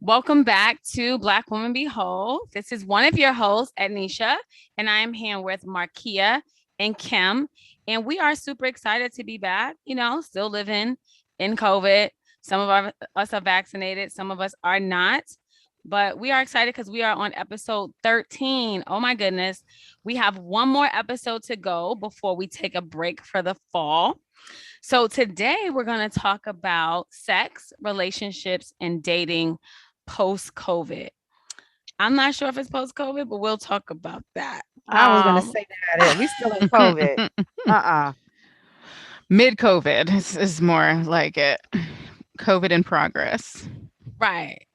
Welcome back to Black Women Be Whole. This is one of your hosts, Ednesha, and I am here with Marquia and Kim. And we are super excited to be back, still living in COVID. Us are vaccinated, some of us are not. But we are excited because we are on episode 13. Oh my goodness. We have one more episode to go before we take a break for the fall. So today we're going to talk about sex, relationships, and dating post COVID. I'm not sure if it's post COVID, but we'll talk about that. I was gonna say that we still in COVID. Uh-uh. Mid COVID is more like it. COVID in progress. Right.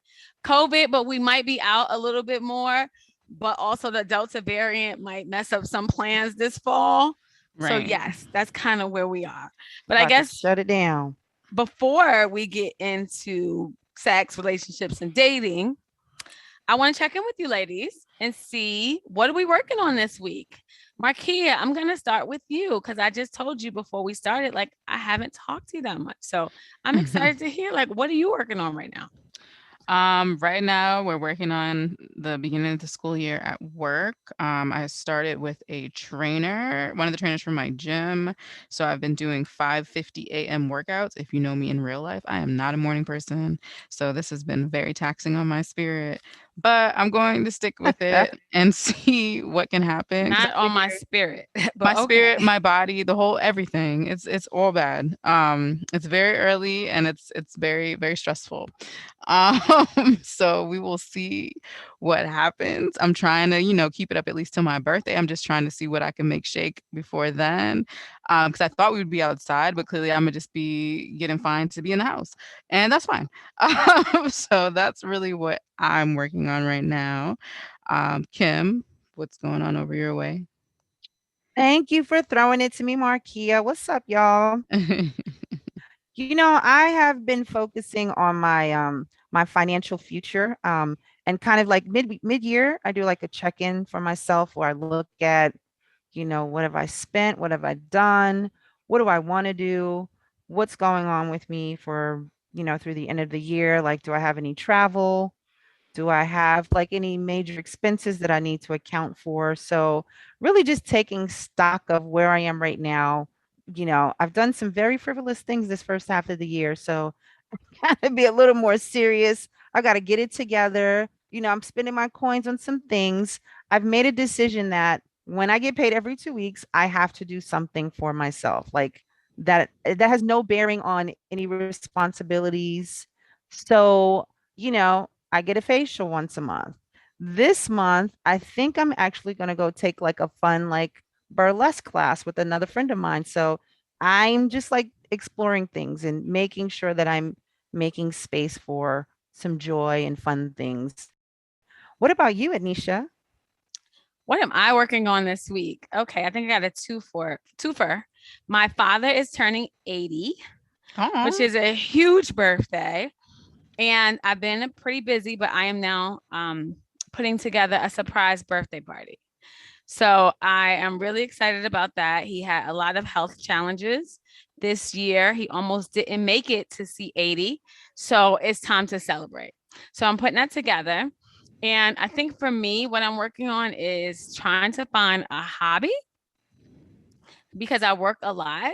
COVID, but we might be out a little bit more, but also the Delta variant might mess up some plans this fall. Right. So yes, that's kind of where we are. But I guess shut it down. Before we get into sex, relationships, and dating, I want to check in with you ladies and see what are we working on this week. Marquia, I'm going to start with you because I just told you before we started, like I haven't talked to you that much. So I'm excited to hear, like, what are you working on right now? Right now we're working on the beginning of the school year at work. I started with a trainer, one of the trainers from my gym. So I've been doing 5:50 a.m. workouts. If you know me in real life, I am not a morning person. So this has been very taxing on my spirit, but I'm going to stick with it and see what can happen. Not on my spirit, but my spirit, my body, the whole everything. It's all bad. It's very early and it's very, very stressful. So we will see what happens. I'm trying to, keep it up at least till my birthday. I'm just trying to see what I can make shake before then. Because I thought we would be outside, but clearly I'm gonna just be getting fined to be in the house, and that's fine. So that's really what I'm working on right now. Kim, what's going on over your way? Thank you for throwing it to me, Marquia. What's up, y'all? I have been focusing on my financial future. And kind of like mid-year, I do like a check-in for myself where I look at, what have I spent? What have I done? What do I want to do? What's going on with me for, through the end of the year? Like, do I have any travel? Do I have like any major expenses that I need to account for? So, really just taking stock of where I am right now. I've done some very frivolous things this first half of the year. So, I gotta be a little more serious. I got to get it together. I'm spending my coins on some things. I've made a decision that when I get paid every 2 weeks, I have to do something for myself. Like that has no bearing on any responsibilities. So, I get a facial once a month. This month, I think I'm actually going to go take like a fun, like burlesque class with another friend of mine. So I'm just like exploring things and making sure that I'm making space for some joy and fun things. What about you, Ednesha? What am I working on this week? Okay, I think I got a twofer. My father is turning 80, which is a huge birthday. And I've been pretty busy, but I am now putting together a surprise birthday party. So I am really excited about that. He had a lot of health challenges this year. He almost didn't make it to see 80. So it's time to celebrate. So I'm putting that together. And I think for me, what I'm working on is trying to find a hobby because I work a lot.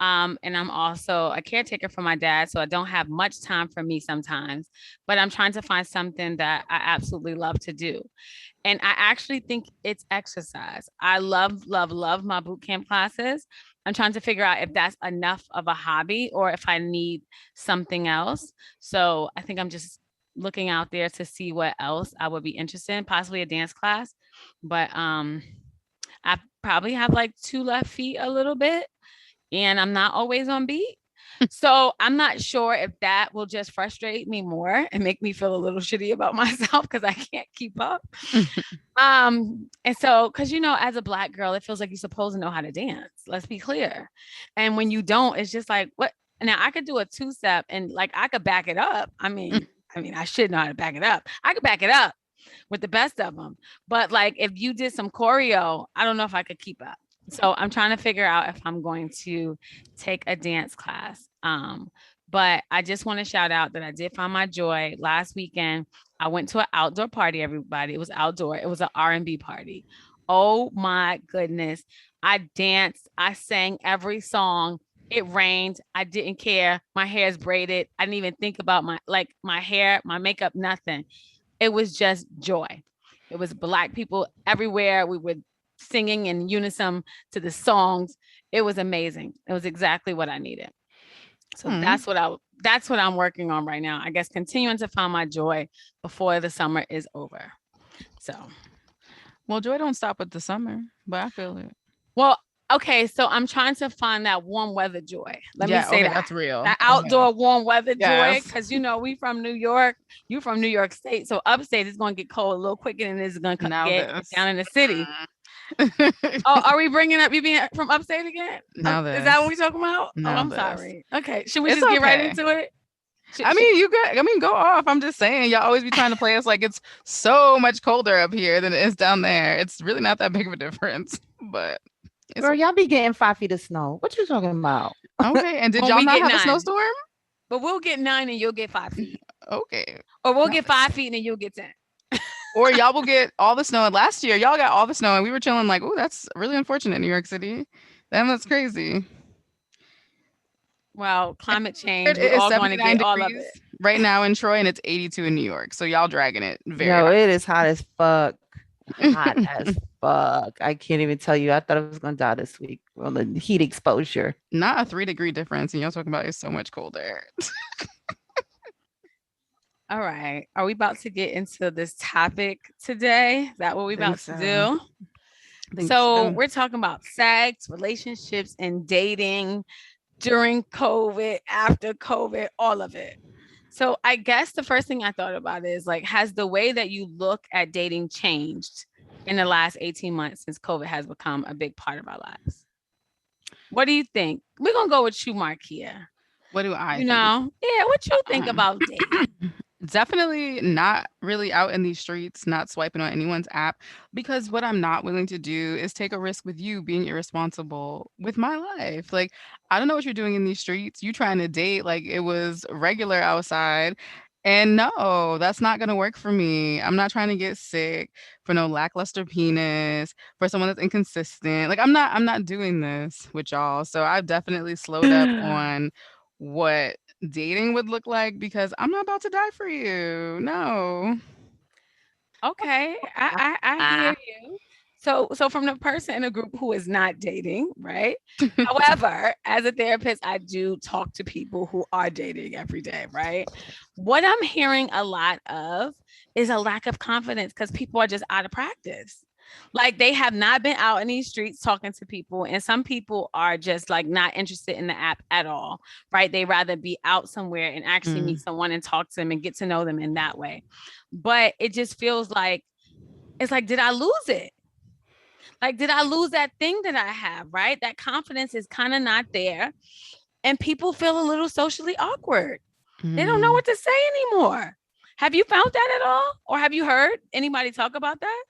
And I'm also a caretaker for my dad, so I don't have much time for me sometimes, but I'm trying to find something that I absolutely love to do. And I actually think it's exercise. I love, love, love my boot camp classes. I'm trying to figure out if that's enough of a hobby or if I need something else. So I think I'm just looking out there to see what else I would be interested in, possibly a dance class. But I probably have like two left feet a little bit and I'm not always on beat. So I'm not sure if that will just frustrate me more and make me feel a little shitty about myself because I can't keep up. And so, because as a Black girl, it feels like you're supposed to know how to dance. Let's be clear. And when you don't, it's just like, what? Now I could do a two-step and like I could back it up. I mean, I should know how to back it up. I could back it up with the best of them. But like if you did some choreo, I don't know if I could keep up. So I'm trying to figure out if I'm going to take a dance class. But I just want to shout out that I did find my joy last weekend. I went to an outdoor party, everybody. It was outdoor. It was an R&B party. Oh my goodness. I danced. I sang every song. It rained. I didn't care. My hair is braided. I didn't even think about my hair, my makeup, nothing. It was just joy. It was Black people everywhere. We were singing in unison to the songs. It was amazing. It was exactly what I needed. So that's what I'm working on right now. I guess continuing to find my joy before the summer is over. So, well, joy don't stop with the summer, but I feel it. Well, okay, so I'm trying to find that warm weather joy. Let me say that. That's real. That outdoor warm weather joy, because we from New York, you from New York State, so upstate is going to get cold a little quicker than it's going to get down in the city. Are we bringing up you being from upstate again? Is that what we're talking about? I'm sorry. Okay, should we just get right into it? Go off. I'm just saying, y'all always be trying to play us like it's so much colder up here than it is down there. It's really not that big of a difference, but girl, y'all be getting 5 feet of snow. What you talking about? Okay, and did y'all not have a snowstorm? But we'll get 9 and you'll get 5 feet. Okay. Or we'll get 5 feet and you'll get 10. Or y'all will get all the snow. And last year, y'all got all the snow, and we were chilling like, oh, that's really unfortunate, New York City. That's crazy. Well, climate change, we're all going to get all of it. Right now in Troy, and it's 82 in New York. So y'all dragging it very hard. It is hot as fuck. Hot as fuck. I can't even tell you. I thought I was going to die this week from the heat exposure. Not a 3-degree difference. And y'all talking about it's so much colder. All right. Are we about to get into this topic today? Is that what we're about to do? So we're talking about sex, relationships, and dating during COVID, after COVID, all of it. So I guess the first thing I thought about is like, has the way that you look at dating changed in the last 18 months since COVID has become a big part of our lives? What do you think? We're going to go with you, Marquia. What do I think? Yeah, what you think about dating? Definitely not really out in these streets, not swiping on anyone's app, because what I'm not willing to do is take a risk with you being irresponsible with my life. Like, I don't know what you're doing in these streets. You trying to date like it was regular outside. And no, that's not going to work for me. I'm not trying to get sick for no lackluster penis, for someone that's inconsistent. Like, I'm not doing this with y'all. So I've definitely slowed up on what dating would look like, because I'm not about to die for you. No. Okay, I hear you. So from the person in a group who is not dating, right? However, as a therapist, I do talk to people who are dating every day, right? What I'm hearing a lot of is a lack of confidence because people are just out of practice. Like they have not been out in these streets talking to people, and some people are just like not interested in the app at all, right? They rather be out somewhere and actually meet someone and talk to them and get to know them in that way. But it just feels like, it's like, did I lose it? Like, did I lose that thing that I have, right? That confidence is kind of not there. And people feel a little socially awkward. They don't know what to say anymore. Have you found that at all? Or have you heard anybody talk about that?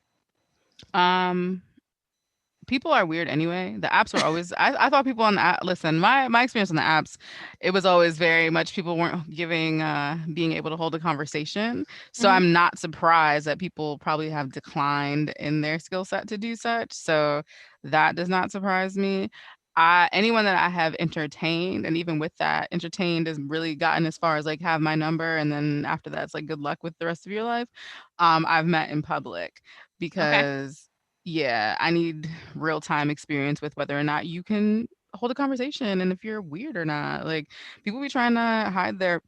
People are weird anyway. The apps were always, I thought people on the app, listen, my experience on the apps, it was always very much people weren't giving, being able to hold a conversation. So I'm not surprised that people probably have declined in their skill set to do such. So that does not surprise me. Anyone that I have entertained, and even with that, entertained has really gotten as far as like have my number, and then after that, it's like good luck with the rest of your life. I've met in public because yeah, I need real time experience with whether or not you can hold a conversation and if you're weird or not. Like people be trying to hide their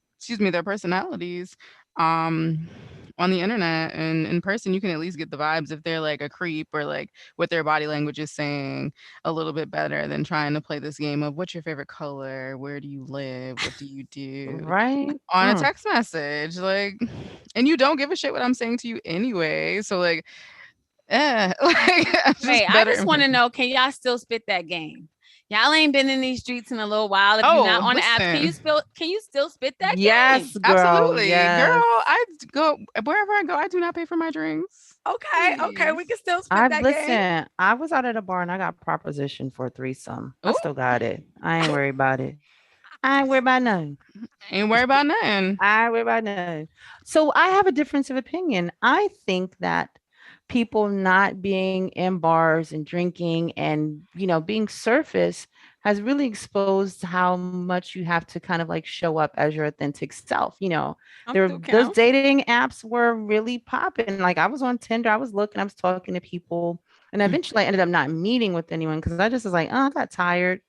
personalities on the internet, and in person you can at least get the vibes if they're like a creep or like what their body language is saying a little bit better than trying to play this game of what's your favorite color, where do you live, what do you do, right on a text message. Like, and you don't give a shit what I'm saying to you anyway, so like like, I just want to know, can y'all still spit that game? Y'all ain't been in these streets in a little while. If you're not on the app, can you still spit that game? Yes, girl. Absolutely. Yes. Girl, I go wherever I go, I do not pay for my drinks. Okay, okay, we can still spit that game. I was out at a bar and I got propositioned for a threesome. I still got it. I ain't worried about it. I ain't worried about nothing. Ain't worry about nothing. I worry about nothing. So I have a difference of opinion. I think that people not being in bars and drinking and being surface has really exposed how much you have to kind of like show up as your authentic self. Those Okay. dating apps were really popping. Like I was on Tinder, I was looking, I was talking to people, and eventually I ended up not meeting with anyone because I just was like, oh, I got tired.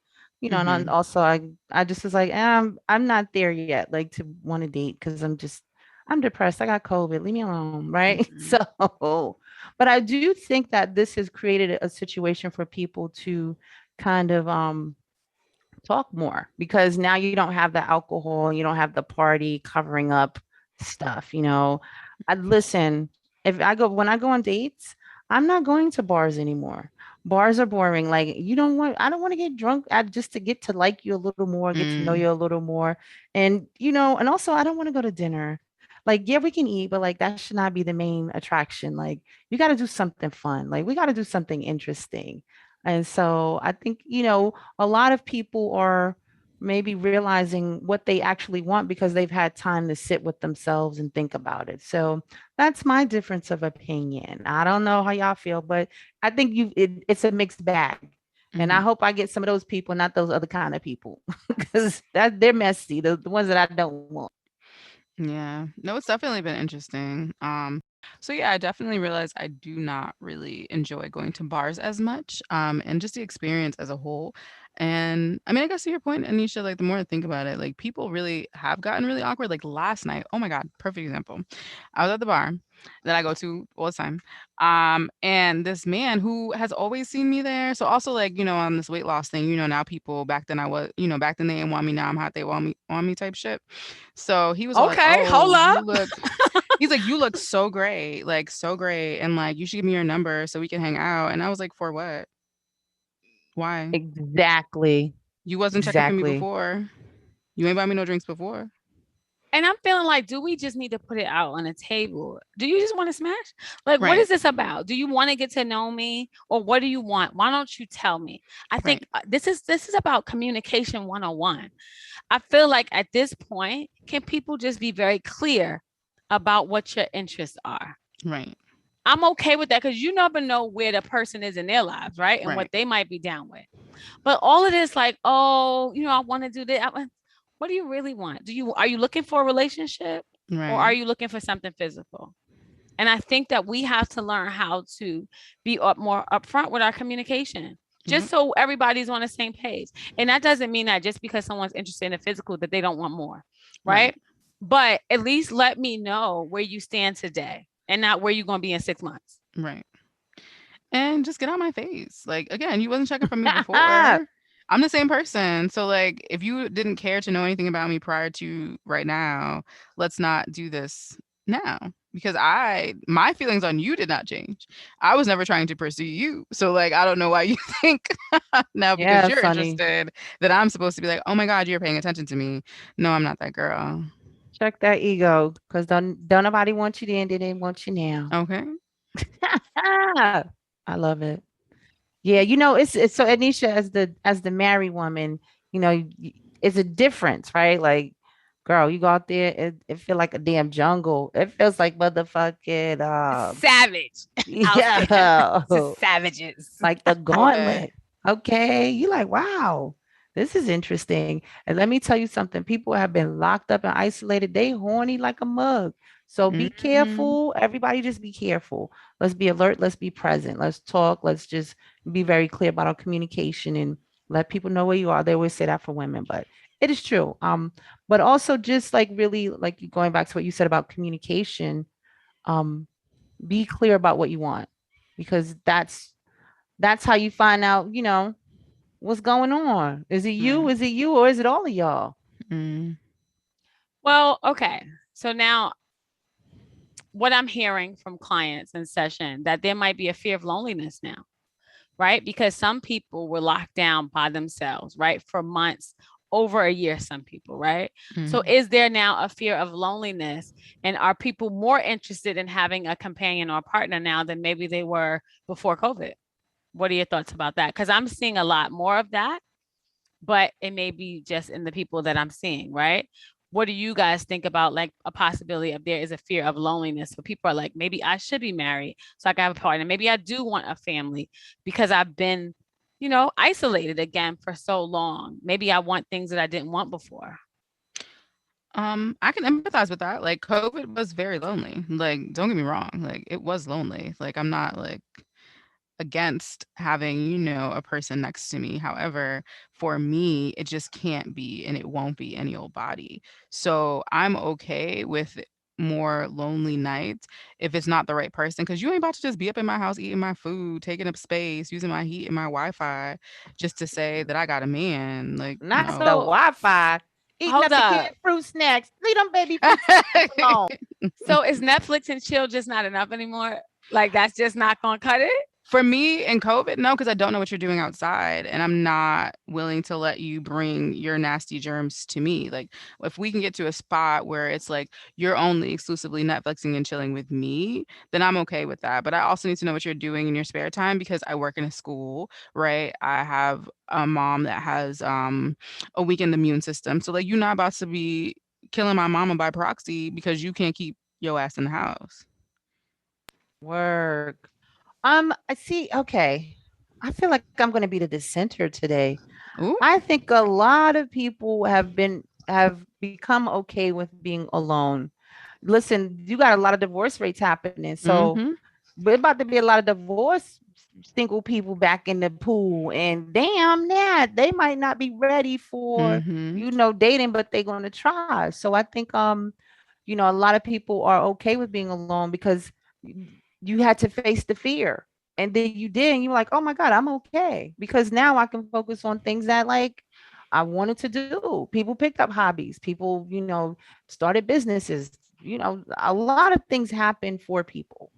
And Mm-hmm. also I just was like, I'm not there yet, like to want to date because I'm depressed. I got COVID. Leave me alone, right? Mm-hmm. So, but I do think that this has created a situation for people to kind of talk more because now you don't have the alcohol, you don't have the party covering up stuff. I listen, if I go when I go on dates, I'm not going to bars anymore. Bars are boring. Like I don't want to get drunk just to get to like you a little more, get to know Mm, you a little more. And also I don't want to go to dinner. Like, yeah, we can eat, but like that should not be the main attraction. Like, you got to do something fun. Like, we got to do something interesting. And so I think, a lot of people are maybe realizing what they actually want because they've had time to sit with themselves and think about it. So that's my difference of opinion. I don't know how y'all feel, but I think it's a mixed bag. And I mm-hmm. hope I get some of those people, not those other kind of people, because they're messy, the ones that I don't want. Yeah. No, it's definitely been interesting. So yeah, I definitely realized I do not really enjoy going to bars as much. And just the experience as a whole. And I mean, I guess to your point, Anisha, like the more I think about it, like people really have gotten really awkward. Like last night, oh my God, perfect example. I was at the bar that I go to all the time. And this man who has always seen me there. So also like, on this weight loss thing, now people back then back then they didn't want me, now I'm hot, they want me type shit. So he was all like, Okay. "Oh, Hold you up. look." He's like, "You look so great, like so great, and like you should give me your number so we can hang out." And I was like, "For what? Why? Exactly. You wasn't checking for me Exactly. before. You ain't buy me no drinks before." And I'm feeling like, do we just need to put it out on the table? Do you just want to smash? Like, what Right. is this about? Do you want to get to know me, or what do you want? Why don't you tell me? I think Right. this is about communication 101. I feel like at this point, can people just be very clear about what your interests are? Right. I'm okay with that because you never know where the person is in their lives, right? And what Right. they might be down with. But all of this, like, oh, I want to do this. What do you really want? Are you looking for a relationship, or are Right. you looking for something physical? And I think that we have to learn how to be more upfront with our communication, just Yep. so everybody's on the same page. And that doesn't mean that just because someone's interested in the physical that they don't want more, Right. right? But at least let me know where you stand today and not where you're going to be in 6 months. Right. And just get out my face. Like again, you wasn't checking for me before. I'm the same person. So like if you didn't care to know anything about me prior to right now, let's not do this now because my feelings on you did not change. I was never trying to pursue you. So like I don't know why you think now because Yeah, you're Sonny. interested that I'm supposed to be like, "Oh my God, you're paying attention to me." No, I'm not that girl. Check that ego, because don't nobody want you then, they didn't want you now. Okay? I love it. Yeah, it's so Anisha, as the married woman, it's a difference, right? Like, girl, you go out there, it feel like a damn jungle. It feels like motherfucking Savage out there. yeah, Just savages. like the Okay. gauntlet. Okay, you like, wow, this is interesting. And let me tell you something. People have been locked up and isolated. They horny like a mug. So be Mhm. careful. Everybody just be careful. Let's be alert. Let's be present. Let's talk. Let's just be very clear about our communication and let people know where you are. They always say that for women, but it is true. But also just like really like going back to what you said about communication, um, be clear about what you want because that's how you find out, what's going on. Is it you? Right. Is it you? Or is it all of y'all? Mm. Well, okay. So now what I'm hearing from clients in session that there might be a fear of loneliness now, right? Because some people were locked down by themselves, right? For months, over a year, some people, right? So Mm. is there now a fear of loneliness? And are people more interested in having a companion or a partner now than maybe they were before COVID? What are your thoughts about that? Because I'm seeing a lot more of that but it may be just in the people that I'm seeing, right? What do you guys think about like a possibility of there is a fear of loneliness where people are like, maybe I should be married so I can have a partner. Maybe I do want a family because I've been, isolated again for so long. Maybe I want things that I didn't want before. I can empathize with that. Like COVID was very lonely. Like, don't get me wrong. Like it was lonely. Like I'm not like against having, a person next to me. However, for me, it just can't be and it won't be any old body. So I'm okay with more lonely nights if it's not the right person. Cause you ain't about to just be up in my house eating my food, taking up space, using my heat and my Wi-Fi just to say that I got a man. Like, Not the no. So Wi-Fi. Eating hold up the kid up. fruit snacks. Leave them baby fruit snacks alone. So is Netflix and chill just not enough anymore? Like that's just not gonna cut it? For me in COVID, no, because I don't know what you're doing outside, and I'm not willing to let you bring your nasty germs to me. Like, if we can get to a spot where it's like you're only exclusively Netflixing and chilling with me, then I'm okay with that. But I also need to know what you're doing in your spare time because I work in a school, right? I have a mom that has a weakened immune system, so like you're not about to be killing my mama by proxy because you can't keep your ass in the house. Work. I see. Okay. I feel like I'm going to be the dissenter today. Ooh. I think a lot of people have become okay with being alone. Listen, you got a lot of divorce rates happening. So Mm-hmm. we're about to be a lot of divorce single people back in the pool. And damn that they might not be ready for, Mm-hmm. dating, but they're gonna try. So I think a lot of people are okay with being alone because you had to face the fear. And then you did, and you're like, oh my God, I'm okay. Because now I can focus on things that like I wanted to do. People picked up hobbies, people, started businesses, a lot of things happen for people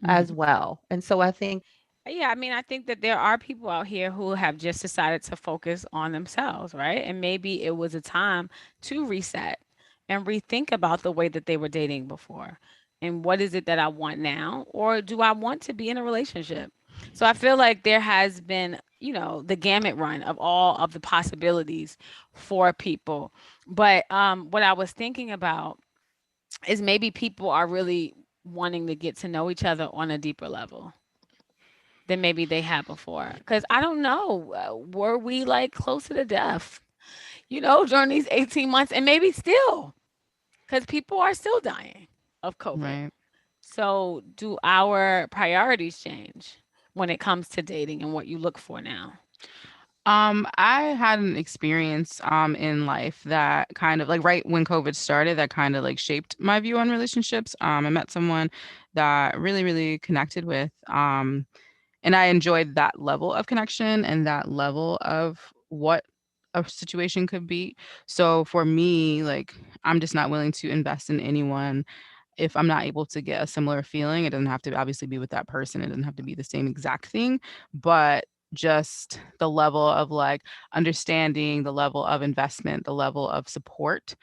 as Mm-hmm. well. And so I think, Yeah, I mean, I think that there are people out here who have just decided to focus on themselves, right? And maybe it was a time to reset and rethink about the way that they were dating before. And what is it that I want now? Or do I want to be in a relationship? So I feel like there has been, the gamut run of all of the possibilities for people. But what I was thinking about is maybe people are really wanting to get to know each other on a deeper level than maybe they had before. Because I don't know, were we like closer to death, during these 18 months and maybe still, because people are still dying of COVID. Right. So, do our priorities change when it comes to dating and what you look for now? I had an experience in life that kind of like right when COVID started that kind of like shaped my view on relationships. I met someone that really, really connected with. And I enjoyed that level of connection and that level of what a situation could be. So for me, like I'm just not willing to invest in anyone if I'm not able to get a similar feeling. It doesn't have to obviously be with that person. It doesn't have to be the same exact thing, but just the level of like understanding, the level of investment, the level of support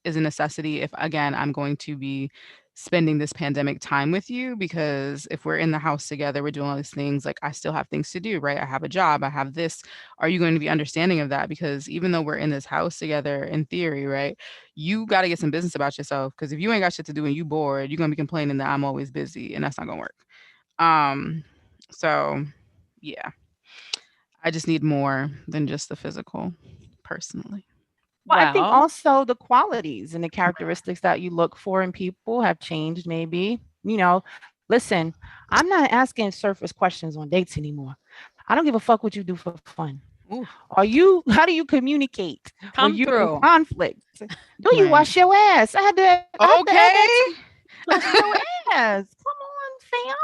is a necessity if again I'm going to be spending this pandemic time with you because if we're in the house together, we're doing all these things, like I still have things to do, right? I have a job, I have this. Are you going to be understanding of that? Because even though we're in this house together in theory, right? You got to get some business about yourself because if you ain't got shit to do and you bored, you're going to be complaining that I'm always busy and that's not going to work. Um, so yeah, I just need more than just the physical personally. well, I think Well, also the qualities and the characteristics that you look for in people have changed, maybe. Listen, I'm not asking surface questions on dates anymore. I don't give a fuck what you do for fun. Ooh, How do you communicate when come you're in through. conflict? Do you right. wash your ass? I had to add that Okay. to wash your ass. Come on, fam.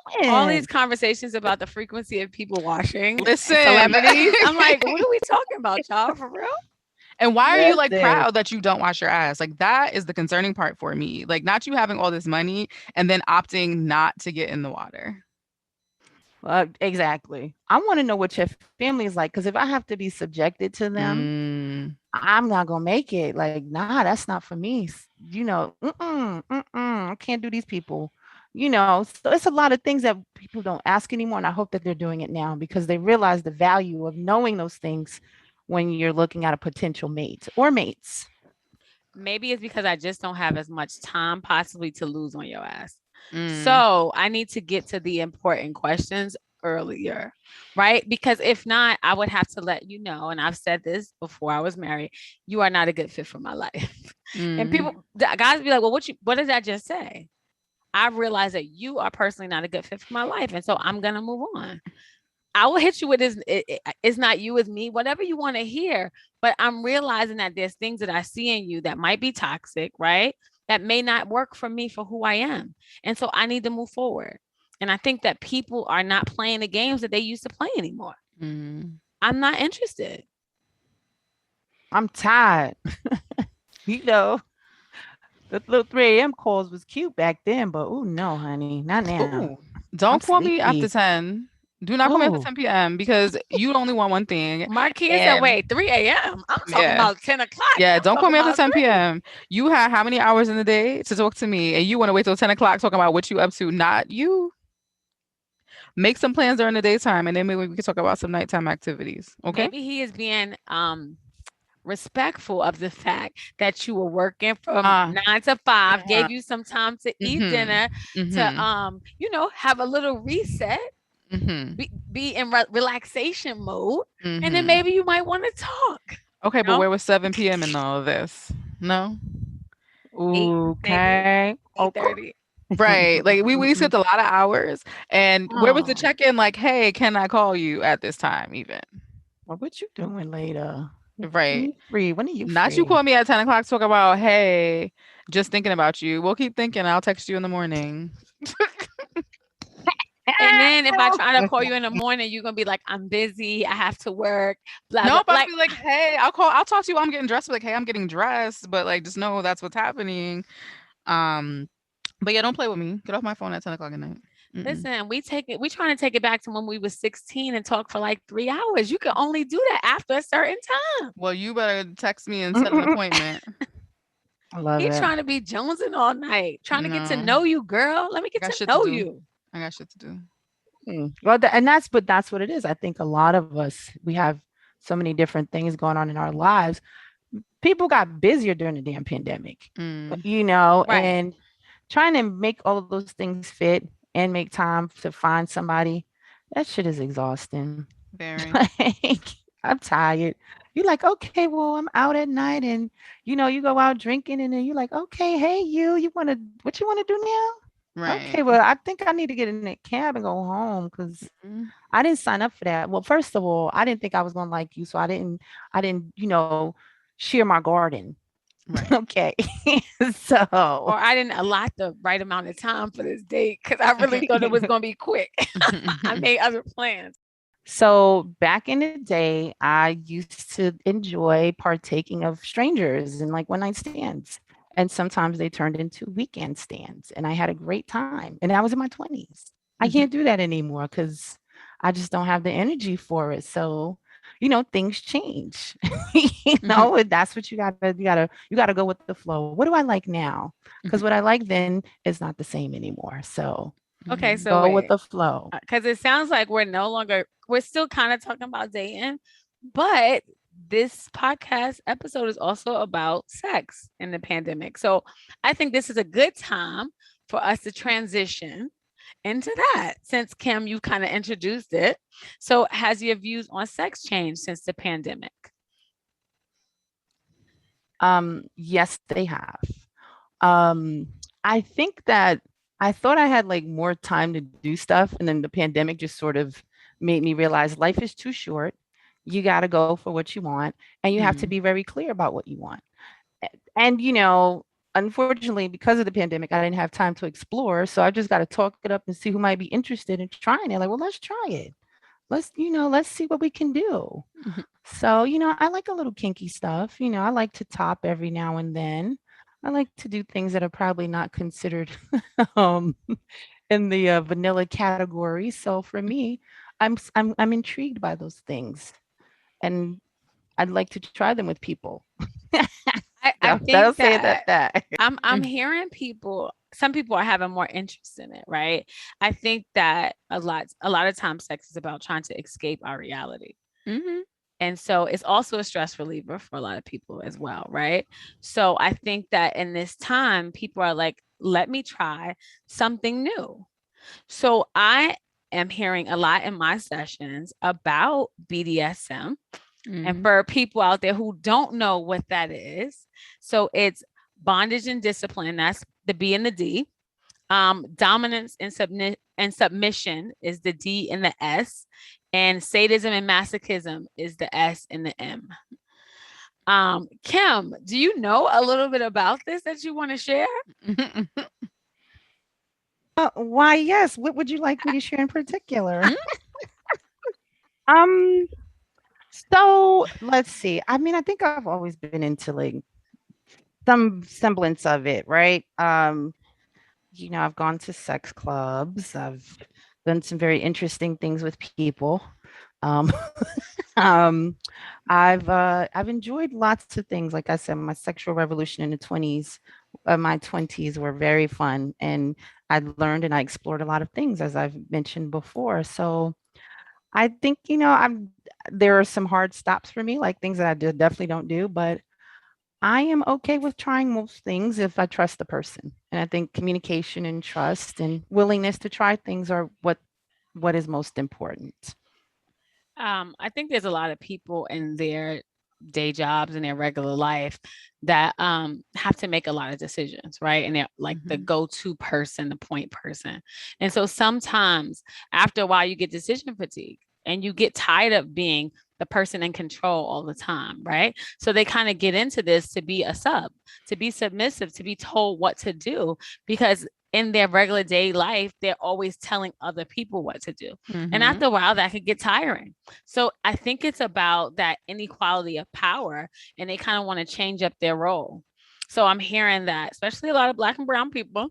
What you All these doing? conversations about the frequency of people washing Listen. celebrities. I'm like, what are we talking about, y'all? For real? And why are you like Listen. proud that you don't wash your ass? Like that is the concerning part for me. Like not you having all this money and then opting not to get in the water. Exactly. I want to know what your family is like because if I have to be subjected to them, Mm, I'm not gonna make it. Like, nah, that's not for me. I can't do these people. So it's a lot of things that people don't ask anymore. And I hope that they're doing it now because they realize the value of knowing those things when you're looking at a potential mate or mates. Maybe it's because I just don't have as much time possibly to lose on your ass. Mm. So I need to get to the important questions earlier, right? Because if not, I would have to let you know. And I've said this before I was married, you are not a good fit for my life. And Mm. people, guys be like, well, what did I just say? I realized that you are personally not a good fit for my life. And so I'm going to move on. I will hit you with this. It's not you, it's me, whatever you want to hear. But I'm realizing that there's things that I see in you that might be toxic, right? That may not work for me for who I am. And so I need to move forward. And I think that people are not playing the games that they used to play anymore. Mm. I'm not interested. I'm tired. you know, the little 3 a.m. calls was cute back then, but oh no, honey, not now. Ooh, I'm don't call me after sleepy. 10. Do not call me after Oh, 10 p.m. because you only want one thing. Marquia said, And wait, 3 a.m. I'm talking yeah, about 10 o'clock. yeah, I'm don't call talking me after about 10 3. p.m. You have how many hours in the day to talk to me, and you want to wait till 10 o'clock talking about what you up to? Not you. Make some plans during the daytime, and then maybe we can talk about some nighttime activities. Okay? Maybe he is being respectful of the fact that you were working from Ah, 9 to 5, yeah. gave you some time to eat Mhm. dinner, to Mhm. have a little reset, Mhm. be in relaxation mode, and then Mhm. maybe you might want to talk. Okay, but No, where was 7 p.m. in all of this? No. eight maybe okay. eight Okay. thirty. Right. Like we skipped a lot of hours. And where was the Oh, check-in? Like, hey, can I call you at this time even? well, what you doing later? When Right. you free? When are you Not you free? call me at 10 o'clock talk about, hey, just thinking about you. We'll keep thinking. I'll text you in the morning. And then if I try to call you in the morning, you're gonna be like, I'm busy, I have to work, blah blah. Nope, I'll Like, be like, hey, I'll talk to you while I'm getting dressed. Be like, hey, I'm getting dressed, but like just know that's what's happening. Um, but yeah, don't play with me. Get off my phone at 10 o'clock at night. Mm-mm. listen, we trying to take it back to when we was 16 and talk for like 3 hours. You can only do that after a certain time. Well, you better text me and set an appointment. I love He it. trying to be jonesing all night, trying to get to No, know you, girl. Let me I get got to shit to know do. you. I got shit to do. Well, and that's what it is. I think a lot of us we have so many different things going on in our lives. People got busier during the damn pandemic, Mm, Right. and trying to make all of those things fit and make time to find somebody. That shit is exhausting. very. Like, I'm tired. You're like, okay, well, I'm out at night, and you go out drinking, and then you're like, okay, hey, you want to, what you want to do now? Okay, Right. well, I think I need to get in that cab and go home because Mm, I didn't sign up for that. Well, first of all, I didn't think I was gonna like you, so I didn't, shear my garden. right. Okay. So Or I didn't allot the right amount of time for this date because I really thought it was gonna be quick. I made other plans. so back in the day, I used to enjoy partaking of strangers and like one night stands. And sometimes they turned into weekend stands. And I had a great time. And I was in my 20s. I Mhm, can't do that anymore because I just don't have the energy for it. So, things change. mhm, And that's what you gotta go with the flow. What do I like now? Because mhm, what I like then is not the same anymore. So Okay, mhm. so go with wait, the flow. because it sounds like we're still kind of talking about dating, but this podcast episode is also about sex in the pandemic. So I think this is a good time for us to transition into that since Kim, you kind of introduced it. So has your views on sex changed since the pandemic? Yes, they have. Um, I think that I thought I had like more time to do stuff, and then the pandemic just sort of made me realize life is too short. You got to go for what you want, and you have to Mm, be very clear about what you want. And unfortunately, because of the pandemic, I didn't have time to explore, so I just got to talk it up and see who might be interested in trying it. Like, well, let's try it. Let's see what we can do. mhm, So, I like a little kinky stuff. I like to top every now and then. I like to do things that are probably not considered um, in the vanilla category. So for me, I'm intrigued by those things, and I'd like to try them with people. I That'll think say it at that that. I'm mm, hearing people some people are having more interest in it, right? I think that a lot of times sex is about trying to escape our reality. Mm-hmm. And so it's also a stress reliever for a lot of people as well, right? So I think that in this time, people are like, let me try something new. So I am hearing a lot in my sessions about BDSM. And Mm-hmm. for people out there who don't know what that is, so it's bondage and discipline. That's the B and the D. Dominance and submission is the D and the S, and sadism and masochism is the S and the M. Kim, do you know a little bit about this that you want to share? Why, yes. What would you like me to share in particular? Mm. Um, so let's see. I mean, I think I've always been into like some semblance of it, right? I've gone to sex clubs. I've done some very interesting things with people. Um, um, I've enjoyed lots of things. Like I said, my sexual revolution in the 20s, my 20s were very fun, and I learned and I explored a lot of things, as I've mentioned before. So I think, there are some hard stops for me, like things that definitely don't do, but I am okay with trying most things if I trust the person. And I think communication and trust and willingness to try things are what is most important. I think there's a lot of people in their day jobs and their regular life that have to make a lot of decisions, right? And they're like the go-to person, the point person. And so sometimes after a while you get decision fatigue and you get tired of being the person in control all the time, right? So they kind of get into this to be a sub, to be submissive, to be told what to do, because in their regular day life, they're always telling other people what to do. And Mm-hmm. after a while, that could get tiring. So I think it's about that inequality of power, and they kind of want to change up their role. So I'm hearing that, especially a lot of Black and brown people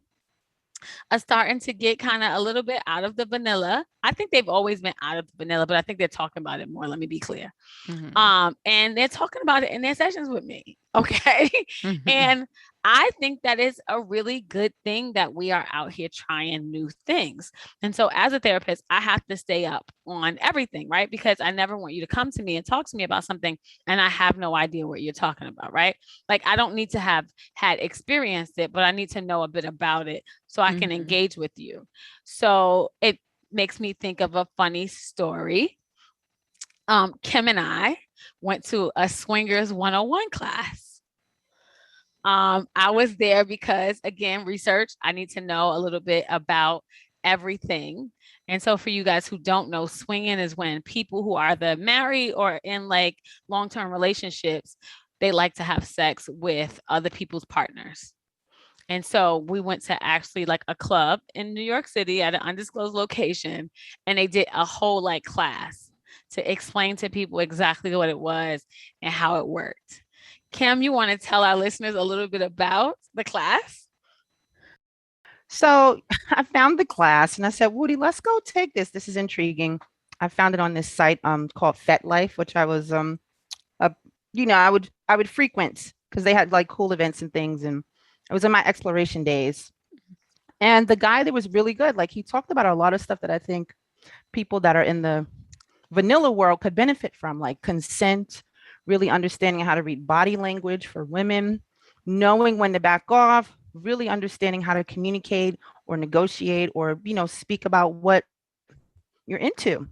are starting to get kind of a little bit out of the vanilla. I think they've always been out of the vanilla, but I think they're talking about it more. Let me be clear. Mm-hmm. And they're talking about it in their sessions with me. Okay. Mm-hmm. And I think that is a really good thing that we are out here trying new things. And so as a therapist, I have to stay up on everything, right? Because I never want you to come to me and talk to me about something and I have no idea what you're talking about, right? Like I don't need to have had experienced it, but I need to know a bit about it so I can Mm-hmm. engage with you. So it makes me think of a funny story. Kim and I went to a swingers 101 class. I was there because, again, research, I need to know a little bit about everything. And so, for you guys who don't know, swinging is when people who are either married or in like long term relationships, they like to have sex with other people's partners. And so we went to actually like a club in New York City at an undisclosed location, and they did a whole like class to explain to people exactly what it was and how it worked. Kim, you want to tell our listeners a little bit about the class? So I found the class and I said, Woody, let's go take this. This is intriguing. I found it on this site called FetLife, which I was uh, I would frequent because they had like cool events and things, and it was in my exploration days. And the guy that was really good, like he talked about a lot of stuff that I think people that are in the vanilla world could benefit from, like consent, really understanding how to read body language for women, knowing when to back off, really understanding how to communicate or negotiate or, speak about what you're into.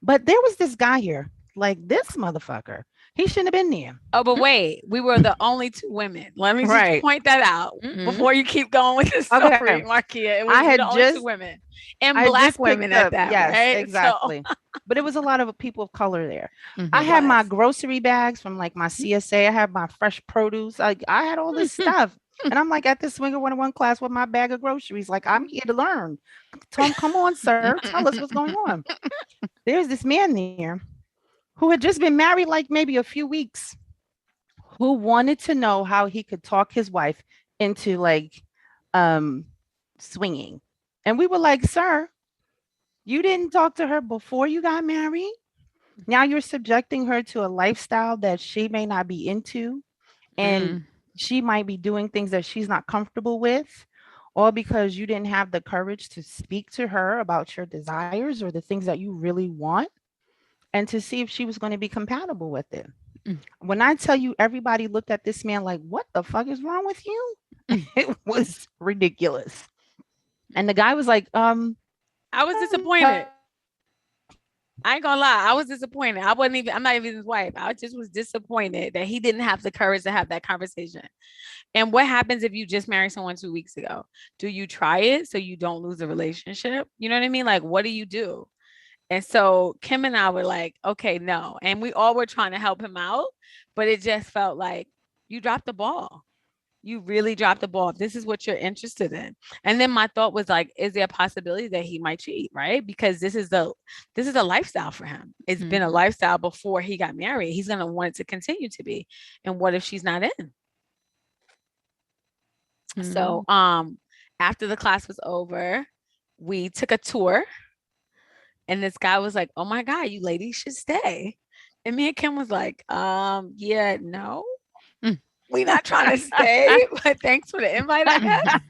But there was this guy here, like this motherfucker. He shouldn't have been there. Oh, but wait, we were the only two women. Let me just Right. point that out Mm-hmm. before you keep going with the Okay. story, Marquia. It was I we the had only two just women and I Black just women picked at up. that, Yes, right? So, exactly. But it was a lot of people of color there. I it Mm-hmm. had my was. grocery bags from like my CSA. I had my fresh produce. I had all this stuff. And I'm like at this Swinger 101 class with my bag of groceries. Like, I'm here to learn. Tom, come on, sir. Tell us what's going on. There's this man there who had just been married like maybe a few weeks, who wanted to know how he could talk his wife into like um swinging. And we were like, sir, you didn't talk to her before you got married. Now you're subjecting her to a lifestyle that she may not be into, and Mm-hmm. she might be doing things that she's not comfortable with, all because you didn't have the courage to speak to her about your desires or the things that you really want and to see if she was going to be compatible with it. Mm. When I tell you everybody looked at this man like, what the fuck is wrong with you? It was ridiculous. And the guy was like, I was disappointed. I ain't gonna lie, I was disappointed. I'm not even his wife. I just was disappointed that he didn't have the courage to have that conversation. And what happens if you just married someone 2 weeks ago? Do you try it so you don't lose a relationship? You know what I mean? Like, what do you do? And so Kim and I were like, okay, no. And we all were trying to help him out, but it just felt like you dropped the ball. You really dropped the ball. If this is what you're interested in. And then my thought was like, is there a possibility that he might cheat, right? Because this is a lifestyle for him. It's been a lifestyle before he got married. He's gonna want it to continue to be. And what if she's not in? So after the class was over, we took a tour and this guy was like, oh my God, you ladies should stay. And me and Kim was like, yeah, no, we not trying to stay, but thanks for the invite, I guess.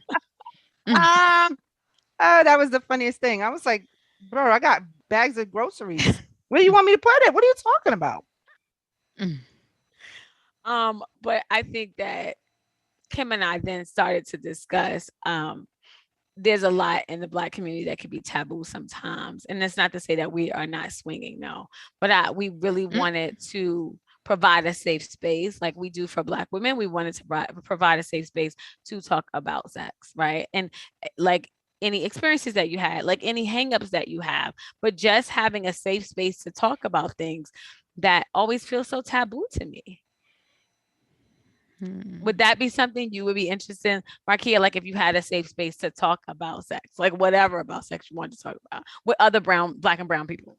Oh, that was the funniest thing. I was like, bro, I got bags of groceries. Where do you want me to put it? What are you talking about? But I think that Kim and I then started to discuss there's a lot in the Black community that can be taboo sometimes. And that's not to say that we are not swinging, no. But we really wanted to provide a safe space like we do for Black women. We wanted to provide a safe space to talk about sex, right? And like any experiences that you had, like any hangups that you have, but just having a safe space to talk about things that always feel so taboo to me. Would that be something you would be interested in, Marquia? Like if you had a safe space to talk about sex, like whatever about sex you wanted to talk about with other Black and brown people?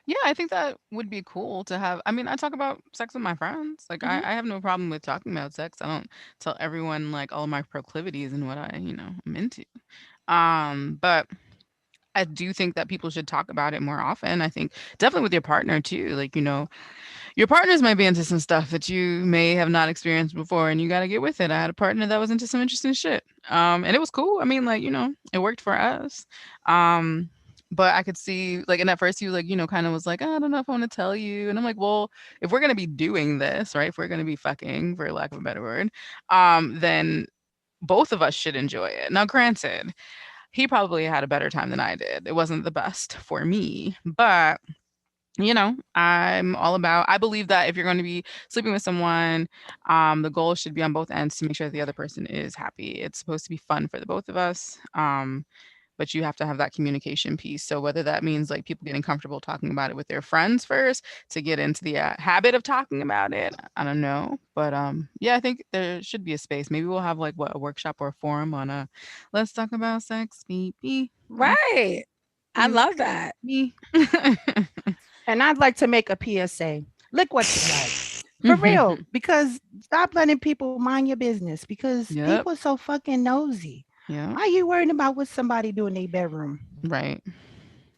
Yeah, I think that would be cool to have. I mean, I talk about sex with my friends. Like, I have no problem with talking about sex. I don't tell everyone like all of my proclivities and what I'm into. But I do think that people should talk about it more often. I think definitely with your partner too. Like, your partners might be into some stuff that you may have not experienced before, and you got to get with it. I had a partner that was into some interesting shit. And it was cool. I mean, like, it worked for us. But I could see, like, and at first he was like, kind of was like, I don't know if I want to tell you. And I'm like, well, if we're going to be doing this, right, if we're going to be fucking, for lack of a better word, then both of us should enjoy it. Now, granted, he probably had a better time than I did. It wasn't the best for me, but I believe that if you're going to be sleeping with someone, the goal should be on both ends to make sure that the other person is happy. It's supposed to be fun for the both of us. But you have to have that communication piece. So whether that means like people getting comfortable talking about it with their friends first to get into the habit of talking about it, I don't know. But yeah, I think there should be a space. Maybe we'll have like a workshop or a forum on let's talk about sex, beep. Right. I love that. Me. And I'd like to make a PSA. Look what you like. For real. Because stop letting people mind your business because people are so fucking nosy. Yeah. Why are you worrying about what somebody do in their bedroom? Right.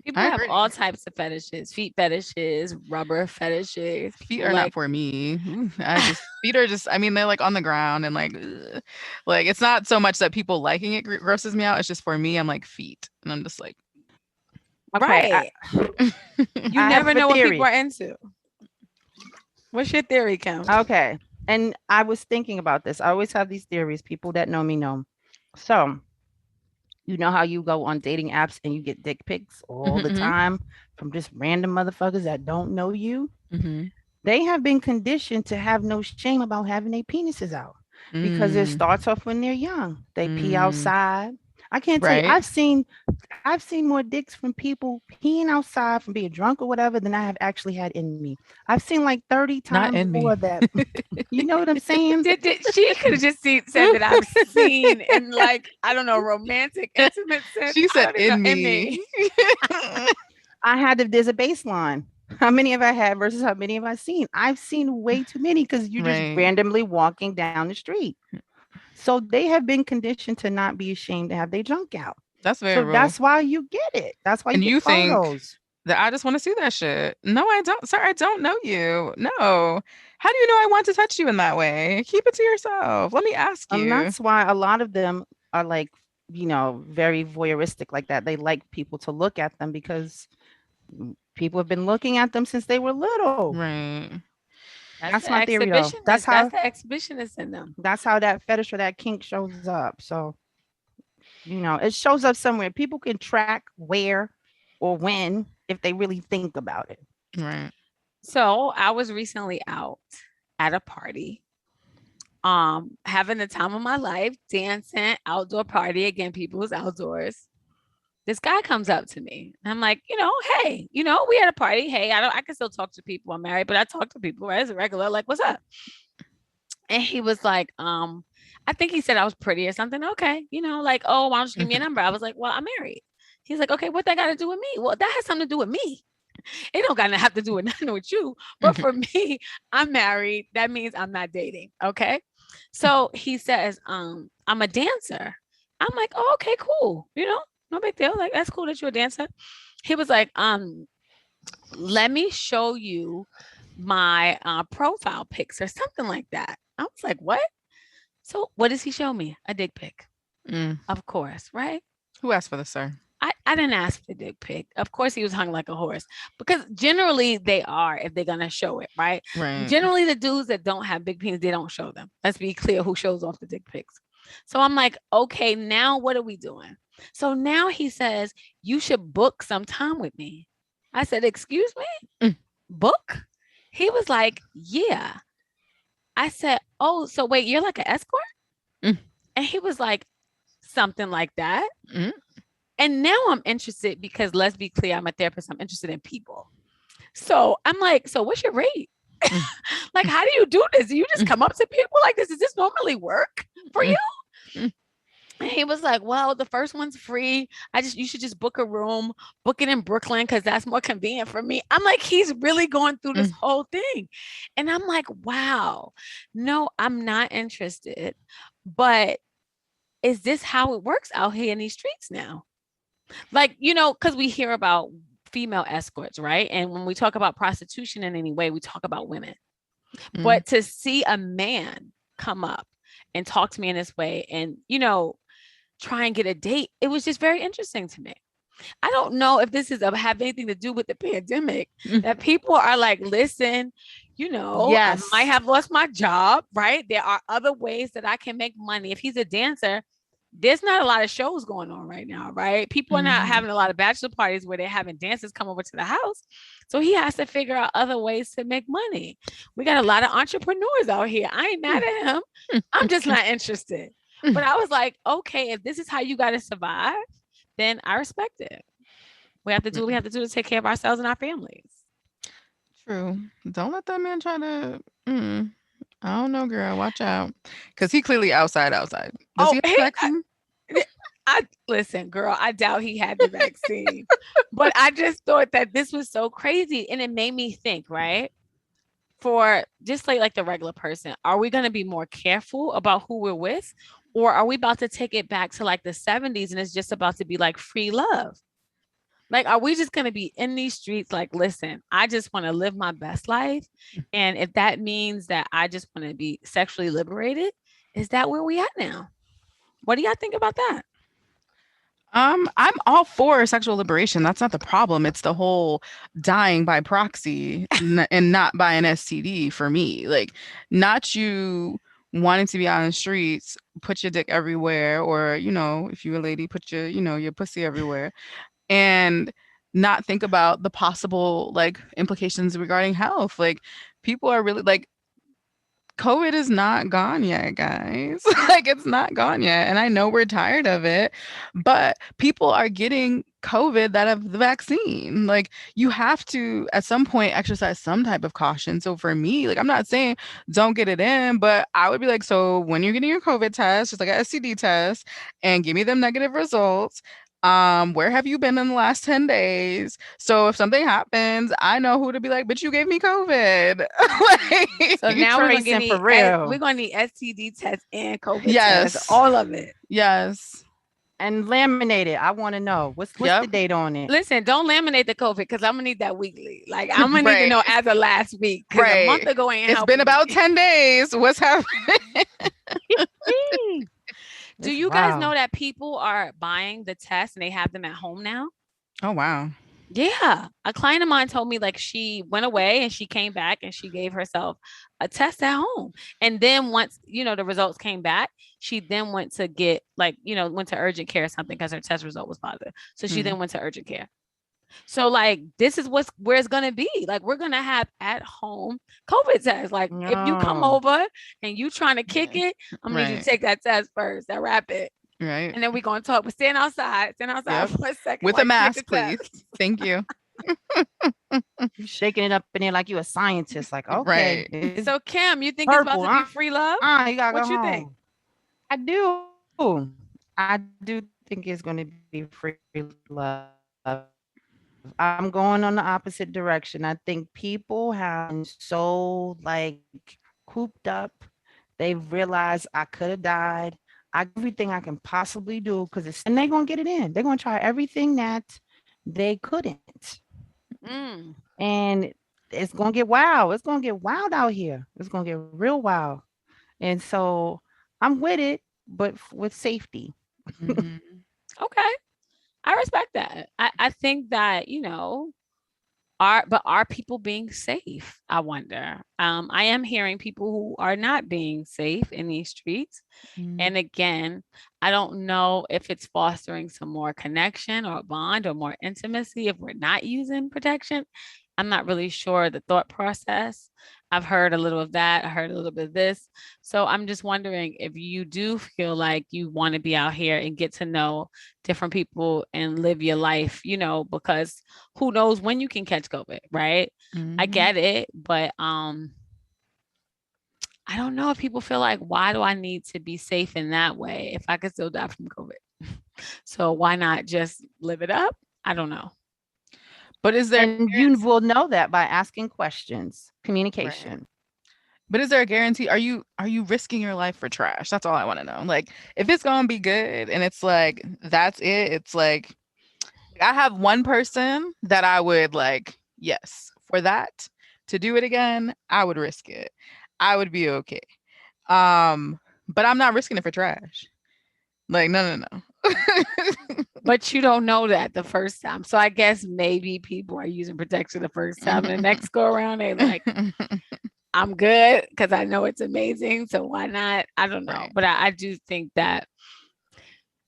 People have all types of fetishes, feet fetishes, rubber fetishes. Feet are not for me. Feet are just, I mean, they're like on the ground and like it's not so much that people liking it grosses me out. It's just for me, I'm like feet. And I'm just like, okay, right. You never know what people are into. What's your theory, Kim? Okay. And I was thinking about this. I always have these theories. People that know me know. So, you know how you go on dating apps and you get dick pics all the time from just random motherfuckers that don't know you? They have been conditioned to have no shame about having their penises out because it starts off when they're young. They pee outside. I can't tell you. I've seen more dicks from people peeing outside from being drunk or whatever than I have actually had in me. I've seen like 30 times more of that. You know what I'm saying? She could have just said that I've seen in like, I don't know, romantic, intimate sense. She said in me. There's a baseline. How many have I had versus how many have I seen? I've seen way too many because you're just randomly walking down the street. So they have been conditioned to not be ashamed to have their junk out. That's very real. That's why you get it. That's why you get photos. Think that I just want to see that shit. No, I don't. Sir, I don't know you. No. How do you know I want to touch you in that way? Keep it to yourself. Let me ask you. That's why a lot of them are like very voyeuristic like that. They like people to look at them because people have been looking at them since they were little. Right. That's That's the my theory, though. exhibitionist. That's the exhibitionist in them. That's how that fetish or that kink shows up. So, it shows up somewhere. People can track where or when if they really think about it. Right. So I was recently out at a party, having the time of my life, dancing, outdoor party. Again, people who's outdoors. This guy comes up to me. And I'm like, hey, we had a party. Hey, I can still talk to people. I'm married, but I talk to people, right? As a regular, like, what's up? And he was like, I think he said I was pretty or something. Okay. Like, oh, why don't you give me a number? I was like, well, I'm married. He's like, okay, what that got to do with me? Well, that has something to do with me. It don't got to have to do with nothing with you. But for me, I'm married. That means I'm not dating. Okay. So he says, I'm a dancer. I'm like, oh, okay, cool. No big deal. Like, that's cool that you're a dancer. He was like, let me show you my profile pics or something like that. I was like, what? So what does he show me? A dick pic. Of course, right? Who asked for this, sir? I didn't ask for the dick pic. Of course, he was hung like a horse because generally they are if they're going to show it, right? Right. Generally, the dudes that don't have big penis, they don't show them. Let's be clear who shows off the dick pics. So I'm like, okay, now what are we doing? So now he says, you should book some time with me. I said, excuse me? Book? He was like, yeah. I said, oh, so wait, you're like an escort? And he was like, something like that. And now I'm interested because let's be clear, I'm a therapist. I'm interested in people. So I'm like, so what's your rate? Like, how do you do this? Do you just come up to people like this? Does this normally work for you? And he was like, well, the first one's free. You should just book a room, book it in Brooklyn because that's more convenient for me. I'm like, he's really going through this whole thing. And I'm like, wow, no, I'm not interested. But is this how it works out here in these streets now? Like, because we hear about female escorts, right? And when we talk about prostitution in any way, we talk about women. But to see a man come up and talk to me in this way and, try and get a date, it was just very interesting to me. I don't know if this have anything to do with the pandemic that people are like, listen, yes. I might have lost my job, right? There are other ways that I can make money. If he's a dancer, there's not a lot of shows going on right now, right? People are not having a lot of bachelor parties where they're having dancers come over to the house. So he has to figure out other ways to make money. We got a lot of entrepreneurs out here. I ain't mad at him. I'm just not interested. But I was like, okay, if this is how you got to survive, then I respect it. We have to do what we have to do to take care of ourselves and our families. True. Don't let that man try to... I don't know, girl. Watch out. Because he clearly outside. Does he have the vaccine? Listen, girl, I doubt he had the vaccine. But I just thought that this was so crazy. And it made me think, right? For just like the regular person, are we going to be more careful about who we're with? Or are we about to take it back to like the 70s and it's just about to be like free love? Like, are we just going to be in these streets? Like, listen, I just want to live my best life. And if that means that I just want to be sexually liberated, is that where we at now? What do y'all think about that? I'm all for sexual liberation. That's not the problem. It's the whole dying by proxy and not by an STD for me. Like, not you wanting to be out in the streets, put your dick everywhere, or, if you're a lady, put your, your pussy everywhere. And not think about the possible implications regarding health. Like, people are really COVID is not gone yet, guys. It's not gone yet. And I know we're tired of it, but people are getting COVID that have the vaccine. You have to, at some point, exercise some type of caution. So for me, I'm not saying don't get it in, but I would be so when you're getting your COVID test, just like an STD test, and give me them negative results. Where have you been in the last 10 days? So if something happens, I know who to be like, bitch, you gave me COVID. So now we're gonna need STD test and COVID test, all of it. Yes. And laminate it. I want to know what's the date on it. Listen, don't laminate the COVID because I'm gonna need that weekly. I'm gonna need to know as of last week. Right. A month ago ain't it's been about 10 days. What's happening? Do It's you guys know wild. that people are buying the tests and they have them at home now? Oh wow. Yeah. A client of mine told me like she went away and she came back and she gave herself a test at home. And then once, the results came back, she then went to get like, went to urgent care or something because her test result was positive. So she then went to urgent care. So like this is where it's gonna be. Like we're gonna have at home COVID tests. Like if you come No. over and you trying to kick it, I'm gonna need you to Right. take that test first, that rapid. Right. And then we're gonna talk. But stand outside Yep. for a second With while a you take the mask, test. please. Thank you. You shaking it up in there like you a scientist. Like, okay, Right. it's So Kim, you think it's about purple. to be free love? You gotta go What you think? home. I do. I do think it's going to be free love. I'm going on the opposite direction. I think people have gotten so like cooped up. They've realized I could have died. I everything I can possibly do because it's and they're gonna get it in. They're gonna try everything that they couldn't. Mm, And it's gonna get wild. It's gonna get wild out here. It's gonna get real wild. And so I'm with it, but with safety. Mhm. okay. I respect that. I think that, are people being safe? I wonder. I am hearing people who are not being safe in these streets. Mhm. And again, I don't know if it's fostering some more connection or bond or more intimacy if we're not using protection. I'm not really sure the thought process. I've heard a little of that. I heard a little bit of this. So I'm just wondering if you do feel like you want to be out here and get to know different people and live your life, because who knows when you can catch COVID, right? I Mhm. get it, but I don't know if people feel like, why do I need to be safe in that way if I could still die from COVID? So why not just live it up? I don't know. But is there And you will know that by asking questions, right. communication. But is there a guarantee? Are you risking your life for trash? That's all I want to know. Like if it's gonna be good and it's like that's it, it's like I have one person that I would like, yes, for that to do it again, I would risk it. I would be okay. But I'm not risking it for trash. Like, no, no, no. But you don't know that the first time. So I guess maybe people are using protection the first time. And the next go around, they like, I'm good because I know it's amazing. So why not? I don't know. Right. But I do think that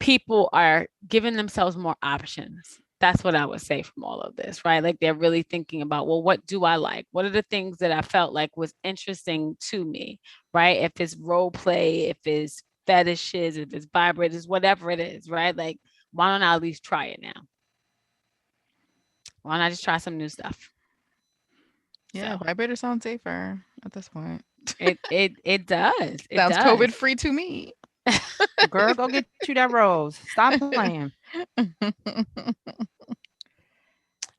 people are giving themselves more options. That's what I would say from all of this, right? Like they're really thinking about, well, what do I like? What are the things that I felt like was interesting to me, right? If it's role play, if it's fetishes, if it's vibrators, whatever it is, right? Like, why don't I at least try it now? Why not just try some new stuff? Yeah, So vibrator sounds safer at this point. it does. It Sounds does. COVID free to me. Girl, go get you that rose. Stop playing.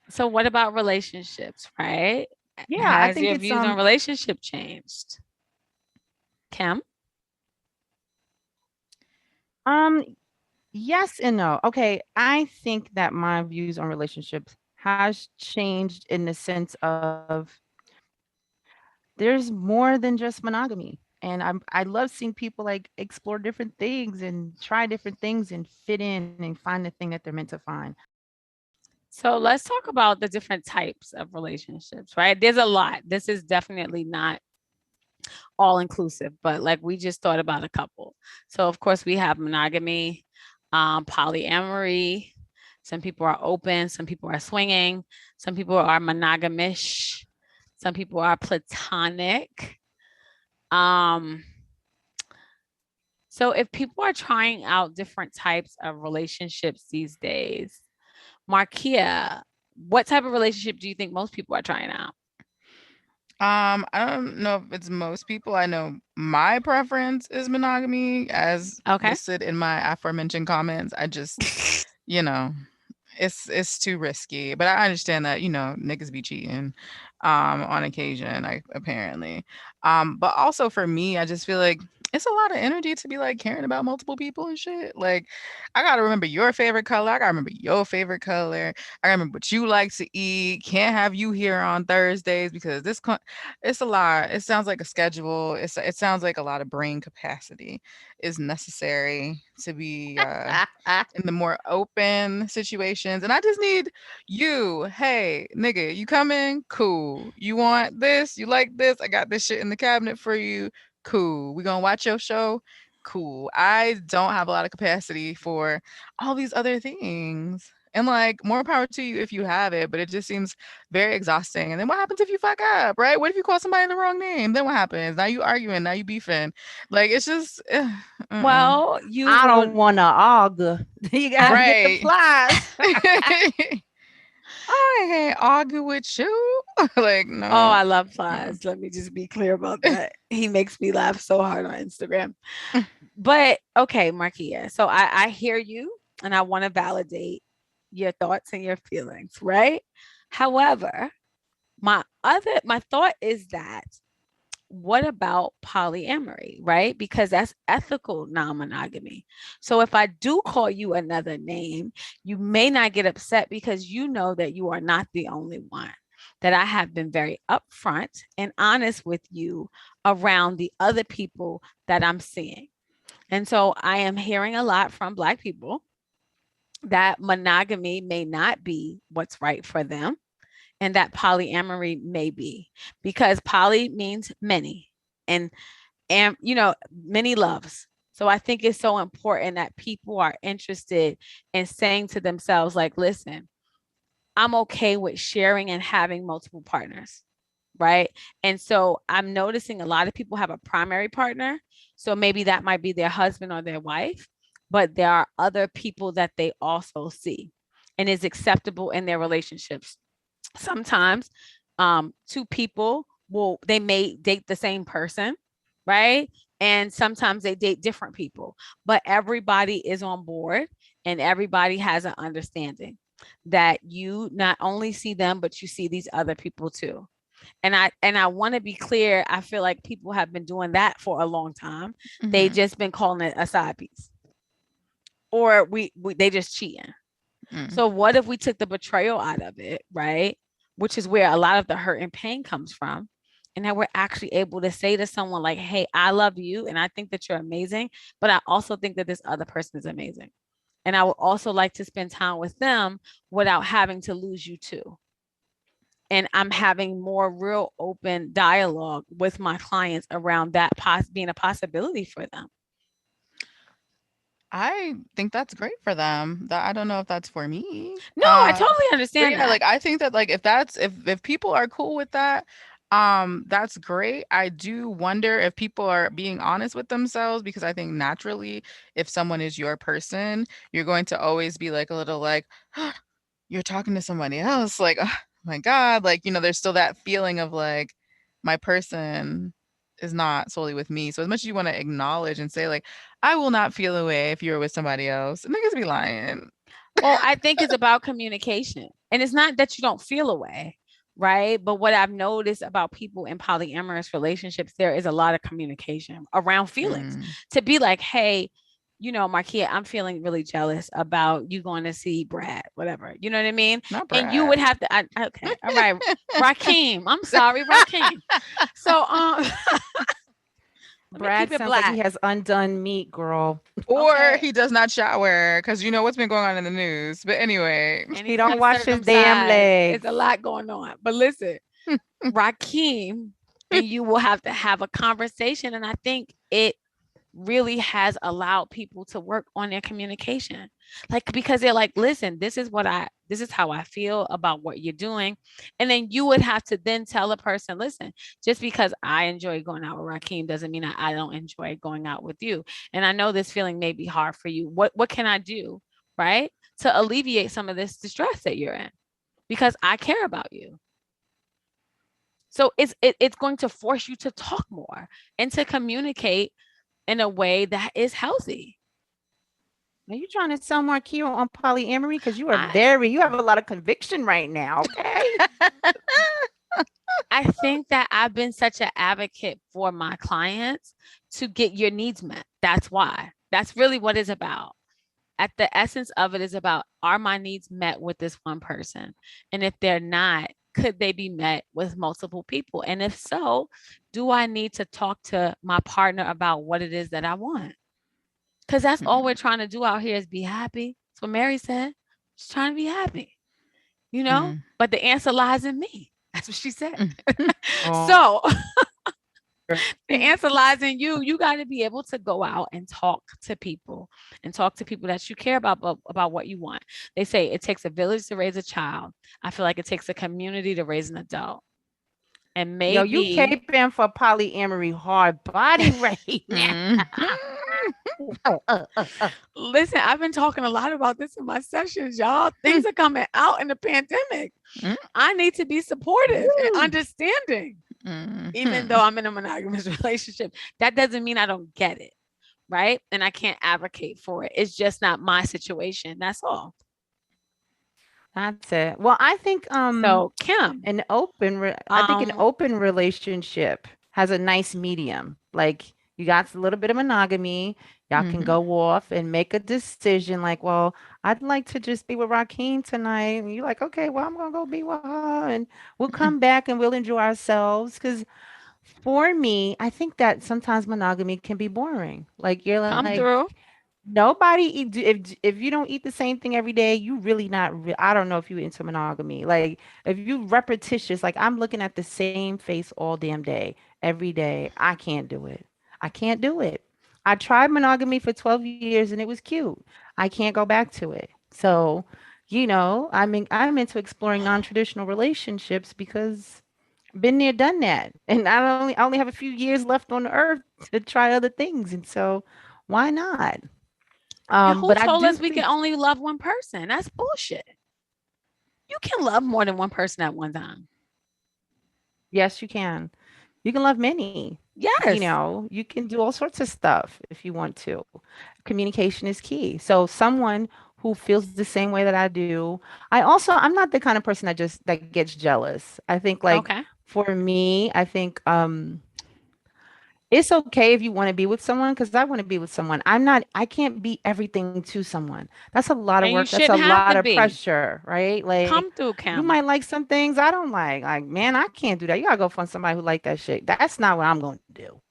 So what about relationships, right? Yeah, I Has think your it's views on relationship changed? Kim? um yes and no. Okay, I think that my views on relationships has changed in the sense of there's more than just monogamy. And I love seeing people like explore different things and try different things and fit in and find the thing that they're meant to find. So let's talk about the different types of relationships, right? There's a lot. This is definitely not all inclusive, but like we just thought about a couple. So of course we have monogamy, polyamory. Some people are open, some people are swinging, some people are monogamish, some people are platonic. Um, so if people are trying out different types of relationships these days, Marquia, what type of relationship do you think most people are trying out? I don't know if it's most people. I know my preference is monogamy, as Okay. listed in my aforementioned comments. I just, you know, it's too risky. But I understand that, niggas be cheating on occasion, apparently. But also for me, I just feel like It's a lot of energy to be like caring about multiple people and shit. Like, I gotta remember your favorite color. I gotta remember your favorite color. I gotta remember what you like to eat. Can't have you here on Thursdays because it's a lot. It sounds like a schedule. It sounds like a lot of brain capacity is necessary to be in the more open situations. And I just need you. Hey, nigga, you coming? Cool. You want this? You like this? I got this shit in the cabinet for you. Cool. We gonna watch your show? Cool. I don't have a lot of capacity for all these other things. And like more power to you if you have it, but it just seems very exhausting. And then what happens if you fuck up, right? What if you call somebody the wrong name? Then what happens? Now you arguing, now you beefing. Like it's just Well, you I will don't want to argue. You gotta get the right. plies. I can't argue with you. Like, Oh, no. I love Plies. Let me just be clear about that. He makes me laugh so hard on Instagram. But okay, Marquia. So I hear you and I want to validate your thoughts and your feelings, right? However, my thought is that what about polyamory, right? Because that's ethical non-monogamy. So if I do call you another name, you may not get upset because you know that you are not the only one. That I have been very upfront and honest with you around the other people that I'm seeing. And so I am hearing a lot from Black people that monogamy may not be what's right for them and that polyamory may be, because poly means many and many loves. So I think it's so important that people are interested in saying to themselves, like, listen, I'm okay with sharing and having multiple partners, right? And so I'm noticing a lot of people have a primary partner. So maybe that might be their husband or their wife, but there are other people that they also see and is acceptable in their relationships. Sometimes two people they may date the same person, right? And sometimes they date different people, but everybody is on board and everybody has an understanding that you not only see them, but you see these other people too. And I want to be clear, I feel like people have been doing that for a long time. They just been calling it a side piece, or we they just cheating. So what if we took the betrayal out of it, right? Which is where a lot of the hurt and pain comes from. And that we're actually able to say to someone like, hey, I love you and I think that you're amazing, but I also think that this other person is amazing. And I would also like to spend time with them without having to lose you too. And I'm having more real open dialogue with my clients around that being a possibility for them. I think that's great for them. That I don't know if that's for me. No, I totally But understand yeah, that. like I think that like if people are cool with that, that's great. I do wonder if people are being honest with themselves because I think naturally, if someone is your person, you're going to always be like a little like, you're talking to somebody else, like, oh my God, like, there's still that feeling of like my person is not solely with me. So as much as you want to acknowledge and say like, I will not feel away if you're with somebody else. Niggas be lying. Well, I think it's about communication. And it's not that you don't feel a way, right? But what I've noticed about people in polyamorous relationships, there is a lot of communication around feelings. To be like, hey, Marquia, I'm feeling really jealous about you going to see Brad, whatever. You know what I mean? Not Brad. And you would have to, okay, all right, Rakeem. I'm sorry, Rakeem. So, Brad sounds like he has undone meat, girl. Or he does not shower because you know what's been going on in the news. But anyway, and he don't wash his damn legs. There's a lot going on. But listen, Rakeem and you will have to have a conversation. And I think it really has allowed people to work on their communication. Like, because they're like, listen, this is how I feel about what you're doing. And then you would have to then tell a person, listen, just because I enjoy going out with Rakeem doesn't mean I don't enjoy going out with you. And I know this feeling may be hard for you. What can I do, right, to alleviate some of this distress that you're in? Because I care about you. So it's going to force you to talk more and to communicate in a way that is healthy. Are you trying to sell Marquia on polyamory? Because you have a lot of conviction right now. Okay. I think that I've been such an advocate for my clients to get your needs met. That's why. That's really what it's about. At the essence of it is about, are my needs met with this one person? And if they're not, could they be met with multiple people? And if so, do I need to talk to my partner about what it is that I want? Because that's all we're trying to do out here is be happy. That's what Mary said. She's trying to be happy, you know? But the answer lies in me. That's what she said. So the answer lies in you. You got to be able to go out and talk to people that you care about what you want. They say it takes a village to raise a child. I feel like it takes a community to raise an adult. And maybe Yo, you caping for polyamory hard body right now. Listen, I've been talking a lot about this in my sessions, y'all. Things are coming out in the pandemic. I need to be supportive and understanding. Even though I'm in a monogamous relationship, that doesn't mean I don't get it, right? And I can't advocate for it. It's just not my situation. That's all. That's it. Well, I think So Kim, I think an open relationship has a nice medium. Like you got a little bit of monogamy. Y'all can go off and make a decision like, well, I'd like to just be with Rakeem tonight. And you're like, okay, well, I'm gonna go be with her and we'll come back and we'll enjoy ourselves. Because for me, I think that sometimes monogamy can be boring. Like you're come like, through. nobody if you don't eat the same thing every day, you really I don't know if you into monogamy. Like if you repetitious, like I'm looking at the same face all damn day, every day. I can't do it. I can't do it. I tried monogamy for 12 years and it was cute. I can't go back to it. So, I'm into exploring non-traditional relationships because been there, done that. And I only have a few years left on the earth to try other things. And so why not? And who But I told do us we can think, only love one person? That's bullshit. You can love more than one person at one time. yes, you can. You can love many. Yes. You can do all sorts of stuff if you want to. Communication is key. So someone who feels the same way that I do. I'm not the kind of person that gets jealous. I think like Okay. for me, I think it's okay if you want to be with someone because I want to be with someone. I can't be everything to someone. That's a lot of And you work. That's a shouldn't have lot to of be. pressure, right? Like Come through, you Kim. might like some things I don't like. Like, man, I can't do that. You gotta go find somebody who like that shit. That's not what I'm going to do.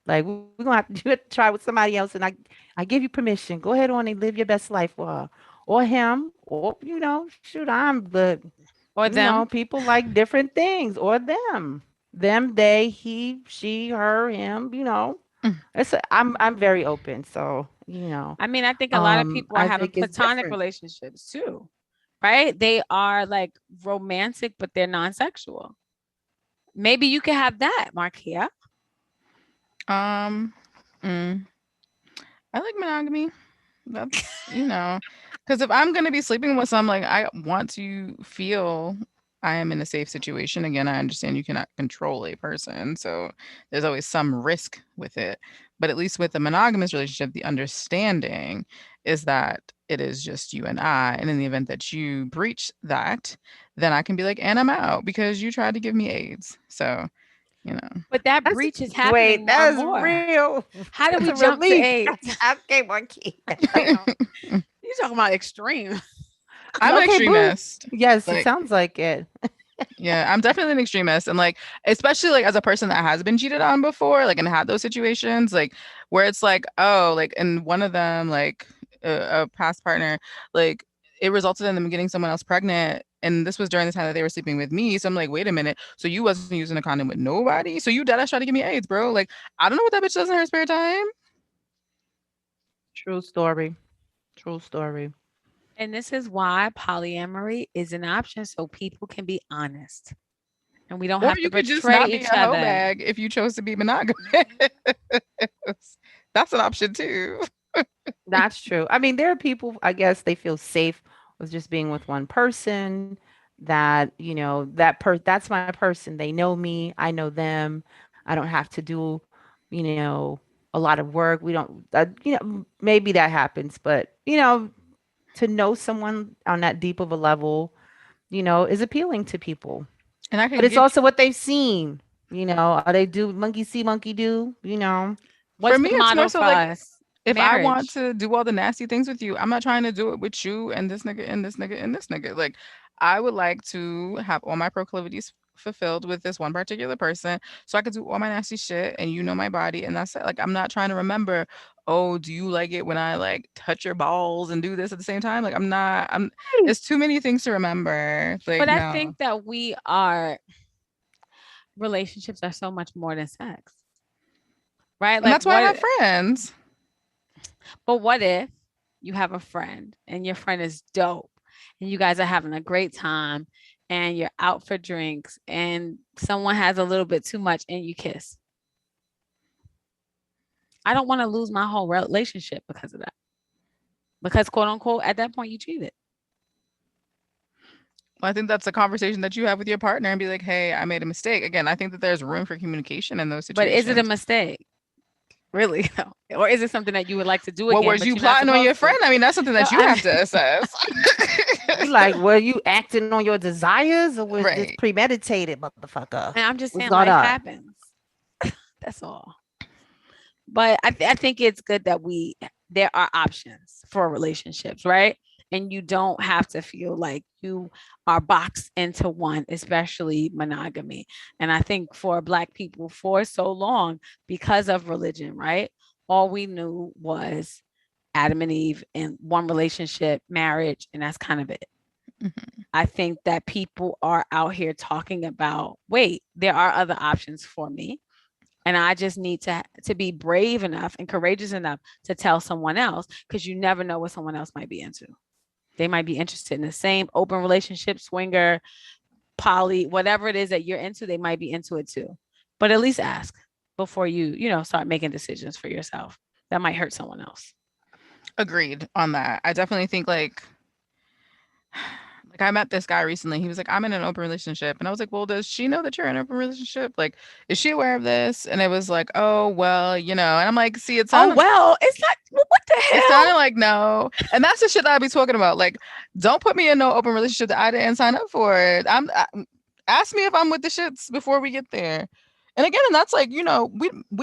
Like we're gonna have to do it, try with somebody else, and I give you permission. Go ahead on and live your best life for her or him, or shoot, Or them. people like different things, or them, they, he, she, her, him. I'm very open, so I mean, I think a lot of people are I having think it's platonic different. relationships too, right? They are like romantic, but they're non-sexual. Maybe you can have that, Marquia. Um, mm, I like monogamy. That's because if I'm gonna be sleeping with someone, like I want to feel I am in a safe situation. Again, I understand you cannot control a person, so there's always some risk with it. But at least with a monogamous relationship, the understanding is that it is just you and I. And in the event that you breach that, then I can be like, and I'm out because you tried to give me AIDS. So, you know. But that That's breach is Wait, happening more and that's more. real. How do That's we a jump to relief. AIDS? Okay, Marquis. I know. You talking about extreme. I'm an Okay, boo. extremist. Yes, it Like, sounds like it. yeah, I'm definitely an extremist. And like, especially like as a person that has been cheated on before, like and had those situations, like where it's like, oh, like and one of them, like a past partner, like it resulted in them getting someone else pregnant. And this was during the time that they were sleeping with me. So I'm like, wait a minute. So you wasn't using a condom with nobody? So you dead ass try to give me AIDS, bro. Like, I don't know what that bitch does in her spare time. True story. True story. And this is why polyamory is an option so people can be honest and we don't Or have to you could just betray not be each a hoe other. bag if you chose to be monogamous. That's an option too. That's true. I mean, there are people, I guess they feel safe with just being with one person that, that's my person. They know me, I know them. I don't have to do, a lot of work. We don't, maybe that happens, but, to know someone on that deep of a level, is appealing to people. And I But can it's give also what they've seen, or they do monkey see, monkey do. For What's me, the it's more model so for like us? if I want Marriage. to do all the nasty things with you, I'm not trying to do it with you and this nigga and this nigga and this nigga. Like, I would like to have all my proclivities fulfilled with this one particular person so I could do all my nasty shit and you know my body and that's it. Like, I'm not trying to remember, oh, do you like it when I like touch your balls and do this at the same time? Like, it's too many things to remember. Like, But I no. think that relationships are so much more than sex, right? And Like that's why I have what, friends. but what if you have a friend and your friend is dope and you guys are having a great time and you're out for drinks and someone has a little bit too much and you kiss? I don't want to lose my whole relationship because of that. Because quote unquote, at that point you cheated. I think that's a conversation that you have with your partner and be like, hey, I made a mistake. Again, I think that there's room for communication in those But is it a situations. mistake? Really? Or is it something that you would like to do Well, again, was but you you're not plotting on your supposed to? friend? I mean, that's something No, that you I have mean, to assess. You like, were you acting on your desires or was this Right. premeditated, motherfucker? and I'm just What's saying going life on? happens. That's all. But I think it's good that there are options for relationships, right? And you don't have to feel like you are boxed into one, especially monogamy. And I think for Black people for so long, because of religion, right? All we knew was Adam and Eve in one relationship, marriage, and that's kind of it. Mhm. I think that people are out here talking about, wait, there are other options for me. And I just need to be brave enough and courageous enough to tell someone else because you never know what someone else might be into. They might be interested in the same open relationship, swinger, poly, whatever it is that you're into, they might be into it too. But at least ask before you start making decisions for yourself. That might hurt someone else. Agreed on that. I definitely think like I met this guy recently. He was like, I'm in an open relationship. And I was like, well, does she know that you're in an open relationship? Like, is she aware of this? And it was like, oh, well, and I'm like, see, Oh well, it's not what the it sounded hell? like no. And that's the shit that I be talking about. Like, don't put me in no open relationship that I didn't sign up for. Ask me if I'm with the shits before we get there. And again, and that's like, we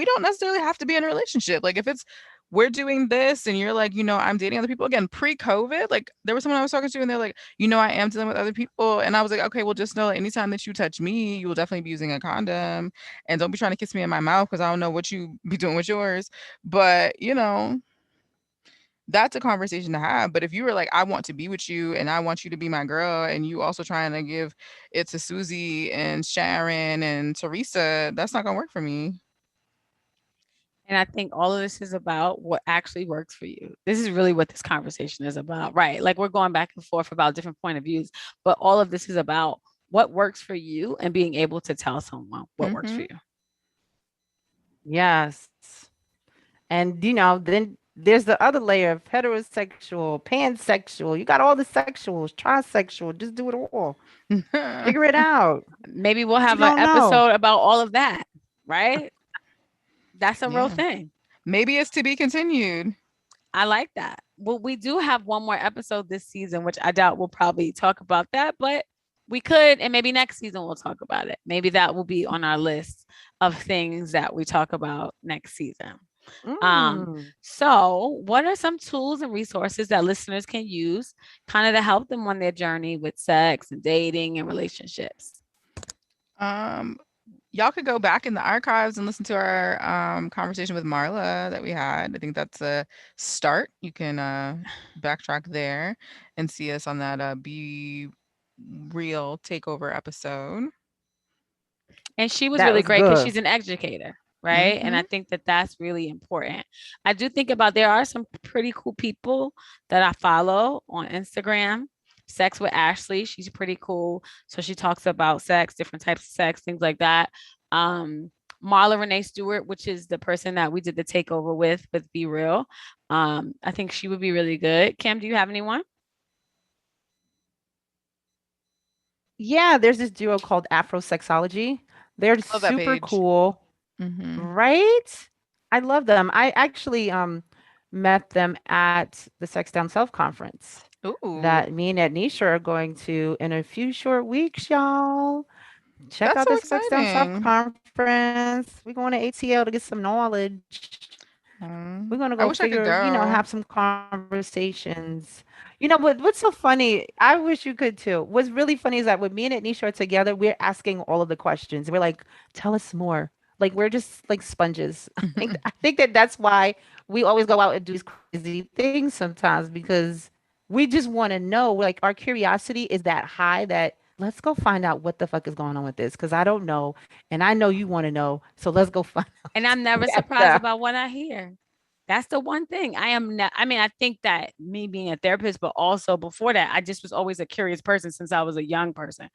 don't necessarily have to be in a relationship. Like if it's we're doing this and you're like, I'm dating other people again, pre-COVID, like there was someone I was talking to and they're like, I am dealing with other people. And I was like, okay, well, just know anytime that you touch me, you will definitely be using a condom. And don't be trying to kiss me in my mouth because I don't know what you be doing with yours. But that's a conversation to have. But if you were like, I want to be with you and I want you to be my girl, and you also trying to give it to Susie and Sharon and Teresa, that's not gonna work for me. And I think all of this is about what actually works for you. This is really what this conversation is about, right? Like we're going back and forth about different point of views, but all of this is about what works for you and being able to tell someone what works for Hmm. you. Yes. And then there's the other layer of heterosexual, pansexual. You got all the sexuals, trisexual. Just do it all. Figure it out. Maybe we'll What you have an don't know. episode about all of that, right? That's a real Yeah. thing. Maybe it's to be continued. I like that. Well, we do have one more episode this season, which I doubt we'll probably talk about that, but we could, and maybe next season we'll talk about it. Maybe that will be on our list of things that we talk about next season. Um, Mm. so what are some tools and resources that listeners can use kind of to help them on their journey with sex and dating and relationships? Um, y'all could go back in the archives and listen to our conversation with Marla that we had. I think that's a start. You can backtrack there and see us on that Be Real Takeover episode. And she was That really was great because good. she's an educator, right? And I Hmm. think that that's really important. I do think about there are some pretty cool people that I follow on Instagram. Sex with Ashley, she's pretty cool. So she talks about sex, different types of sex, things like that. Um, Marla Renee Stewart, which is the person that we did the takeover with Be Real. I think she would be really good. Kim, do you have anyone? Yeah, there's this duo called Afrosexology. They're Love that super page. cool, Hmm. right? I love them. I actually met them at the Sex Down Self conference Ooh, that me and Ednesha are going to in a few short weeks, y'all. Check that's out so the Sex Down Self exciting. conference. We're going to ATL to get some knowledge. We're gonna I go wish I could figure, go. have some conversations. What's so funny? I wish you could too. What's really funny is that when me and Ednesha are together, we're asking all of the questions. We're like, tell us more. Like we're just like sponges. I think that that's why we always go out and do these crazy things sometimes because we just want to know. Like our curiosity is that high that let's go find out what the fuck is going on with this because I don't know and I know you want to know. So let's go find And I'm never surprised out. about what I hear. That's the one thing. I am not, I mean, I think that me being a therapist, but also before that, I just was always a curious person since I was a young person,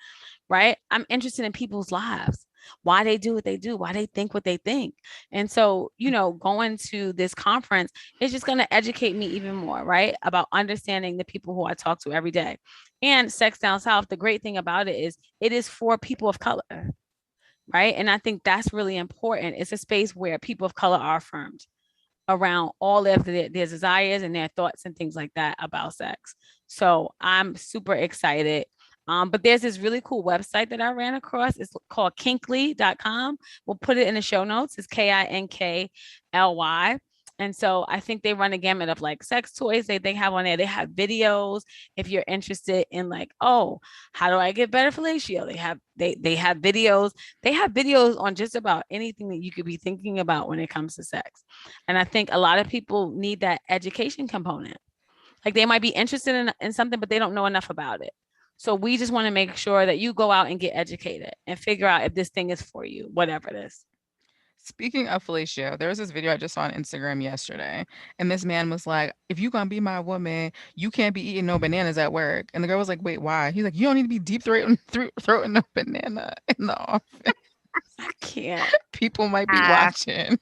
right? I'm interested in people's lives, why they do what they do, why they think what they think. And so, going to this conference is just going to educate me even more, right? About understanding the people who I talk to every day. And Sex Down South, the great thing about it is for people of color, right? And I think that's really important. It's a space where people of color are affirmed around all of their desires and their thoughts and things like that about sex. So I'm super excited. But there's this really cool website that I ran across. It's called kinkly.com. We'll put it in the show notes. It's Kinkly. And so I think they run a gamut of like sex toys they have on there. They have videos if you're interested in like, oh, how do I get better fellatio? They have videos. They have videos on just about anything that you could be thinking about when it comes to sex. And I think a lot of people need that education component. Like they might be interested in something, but they don't know enough about it. So we just want to make sure that you go out and get educated and figure out if this thing is for you, whatever it is. Speaking of fellatio, there was this video I just saw on Instagram yesterday, and this man was like, "If you gonna be my woman, you can't be eating no bananas at work." And the girl was like, "Wait, why?" He's like, "You don't need to be deep throating no banana in the office. I can't. People might be Ah, watching."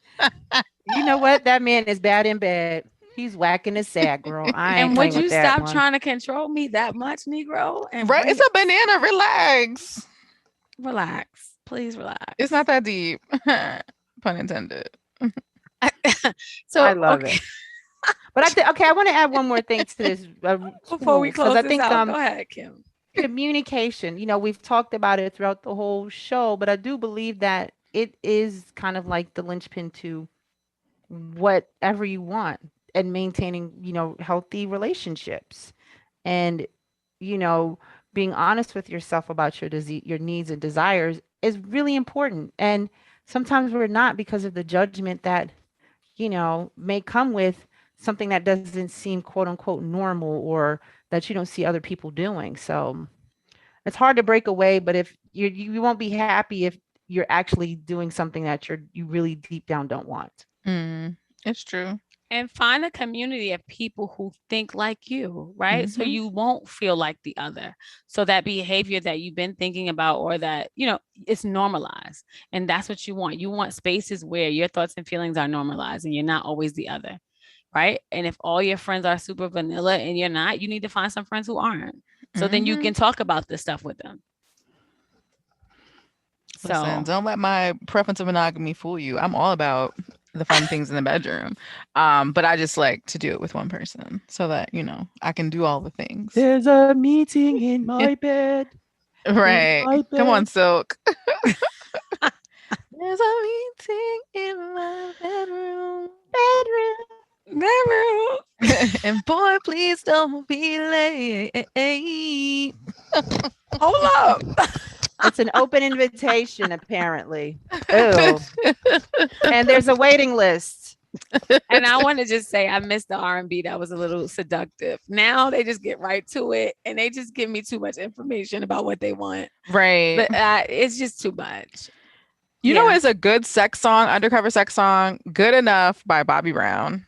you know what? That man is bad in bed. He's whacking his sack, girl. I ain't And would playing with you that stop one. trying to control me that much, Negro? And Right? It's a banana. Relax. relax. Please It's relax. not that deep. Pun intended. I So, love okay, it. But okay, I want to add one more thing to this before we tool because close I this think out, go ahead, Kim. communication. We've talked about it throughout the whole show, but I do believe that it is kind of like the linchpin to whatever you want and maintaining, healthy relationships. And you know, being honest with yourself about your needs and desires is really important. And sometimes we're not because of the judgment that, may come with something that doesn't seem quote unquote normal or that you don't see other people doing. So it's hard to break away, but if you won't be happy if you're actually doing something that you really deep down don't want. It's true. And find a community of people who think like you, right? So Hmm. you won't feel like the other. So that behavior that you've been thinking about or that, it's normalized. And that's what you want. You want spaces where your thoughts and feelings are normalized and you're not always the other, right? And if all your friends are super vanilla and you're not, you need to find some friends who aren't. So then you Hmm. can talk about this stuff with them. Listen, So, don't let my preference of monogamy fool you. I'm all about the fun things in the bedroom. But I just like to do it with one person so that, I can do all the things. There's a meeting in my bed. Right. My Come on, bed. Silk. There's a meeting in my bedroom. Bedroom. And boy, please don't be late. hold up. It's an open invitation, apparently. Oh, and there's a waiting list. And I want to just say I missed the R&B. That was a little seductive. Now they just get right to it and they just give me too much information about what they want. Right. But it's just too much. You know, it's a good sex song, undercover sex song, Good Enough by Bobby Brown.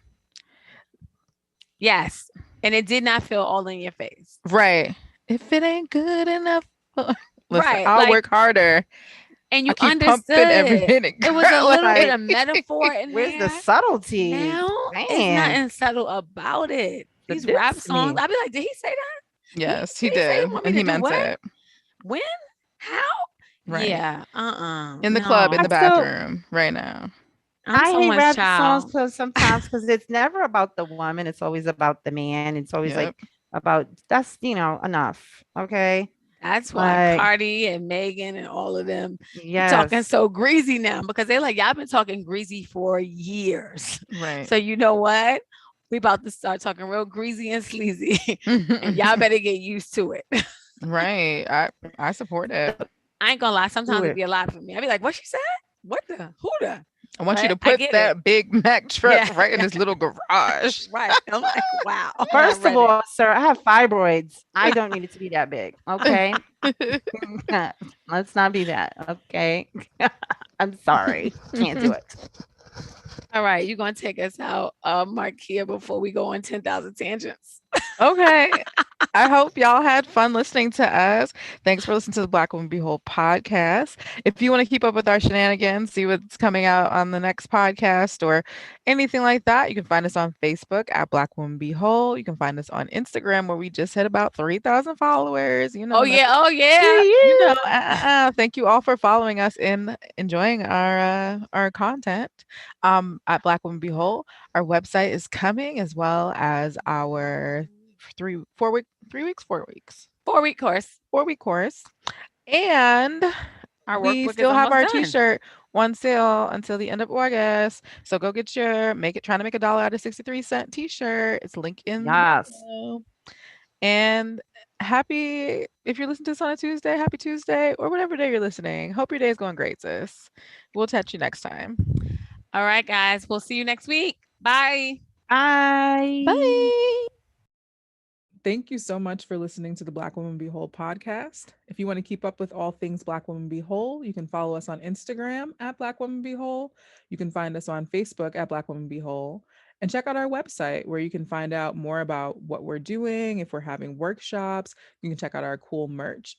Yes. And it did not feel all in your face. Right. If it ain't good enough. Listen, right. I'll work harder. And you understood every minute. It was a little bit of metaphor in Where's there. the subtlety? Now, it's nothing subtle about it. These rap songs, I'd be like, did he say that? Yes, he did. And he meant it. When? How? Right. Yeah. In the club, in the bathroom, right now. I hate rap songs because it's never about the woman. It's always about the man. It's always like about that's enough. Okay. That's why Like, Cardi and Megan and all of them be talking yes. so greasy now because they're like, y'all been talking greasy for years. Right. So you know what? We about to start talking real greasy and sleazy, and y'all better get used to it. Right. I support it. I ain't gonna lie. Do Sometimes it it. be a lot for me. I be like, what she said? What the? Who the? I want you But to I put get it. that Big Mac truck Yeah. right in this little garage. Right. I'm like, wow. I First of read it. all, sir, I have fibroids. I don't need it to be that big. Okay. Let's not be that. Okay. I'm sorry. Can't do it. All right, you're gonna take us out, Marquia, before we go on 10,000 tangents. Okay. I hope y'all had fun listening to us. Thanks for listening to the Black Woman Behold podcast. If you want to keep up with our shenanigans, see what's coming out on the next podcast or anything like that, you can find us on Facebook at Black Woman Behold. You can find us on Instagram where we just hit about 3,000 followers. You Oh know, yeah, oh yeah. thank you all for following us and enjoying our content at Black Woman Behold. Our website is coming as well as our 3 weeks, 4 weeks, 4-week course. 4 week course. And Our we workbook is still have almost our done. t-shirt on sale until the end of August. So go get your trying to make $1 out of 63-cent t-shirt. It's link in the Yes. bio. And happy if you're listening to this on a Tuesday, happy Tuesday or whatever day you're listening. Hope your day is going great, sis. We'll catch you next time. All right, guys. We'll see you next week. Bye. Bye. Bye. Thank you so much for listening to the Black Woman Behold podcast. If you want to keep up with all things Black Woman Behold, you can follow us on Instagram at Black Woman Behold. You can find us on Facebook at Black Woman Behold. And check out our website where you can find out more about what we're doing. If we're having workshops, you can check out our cool merch.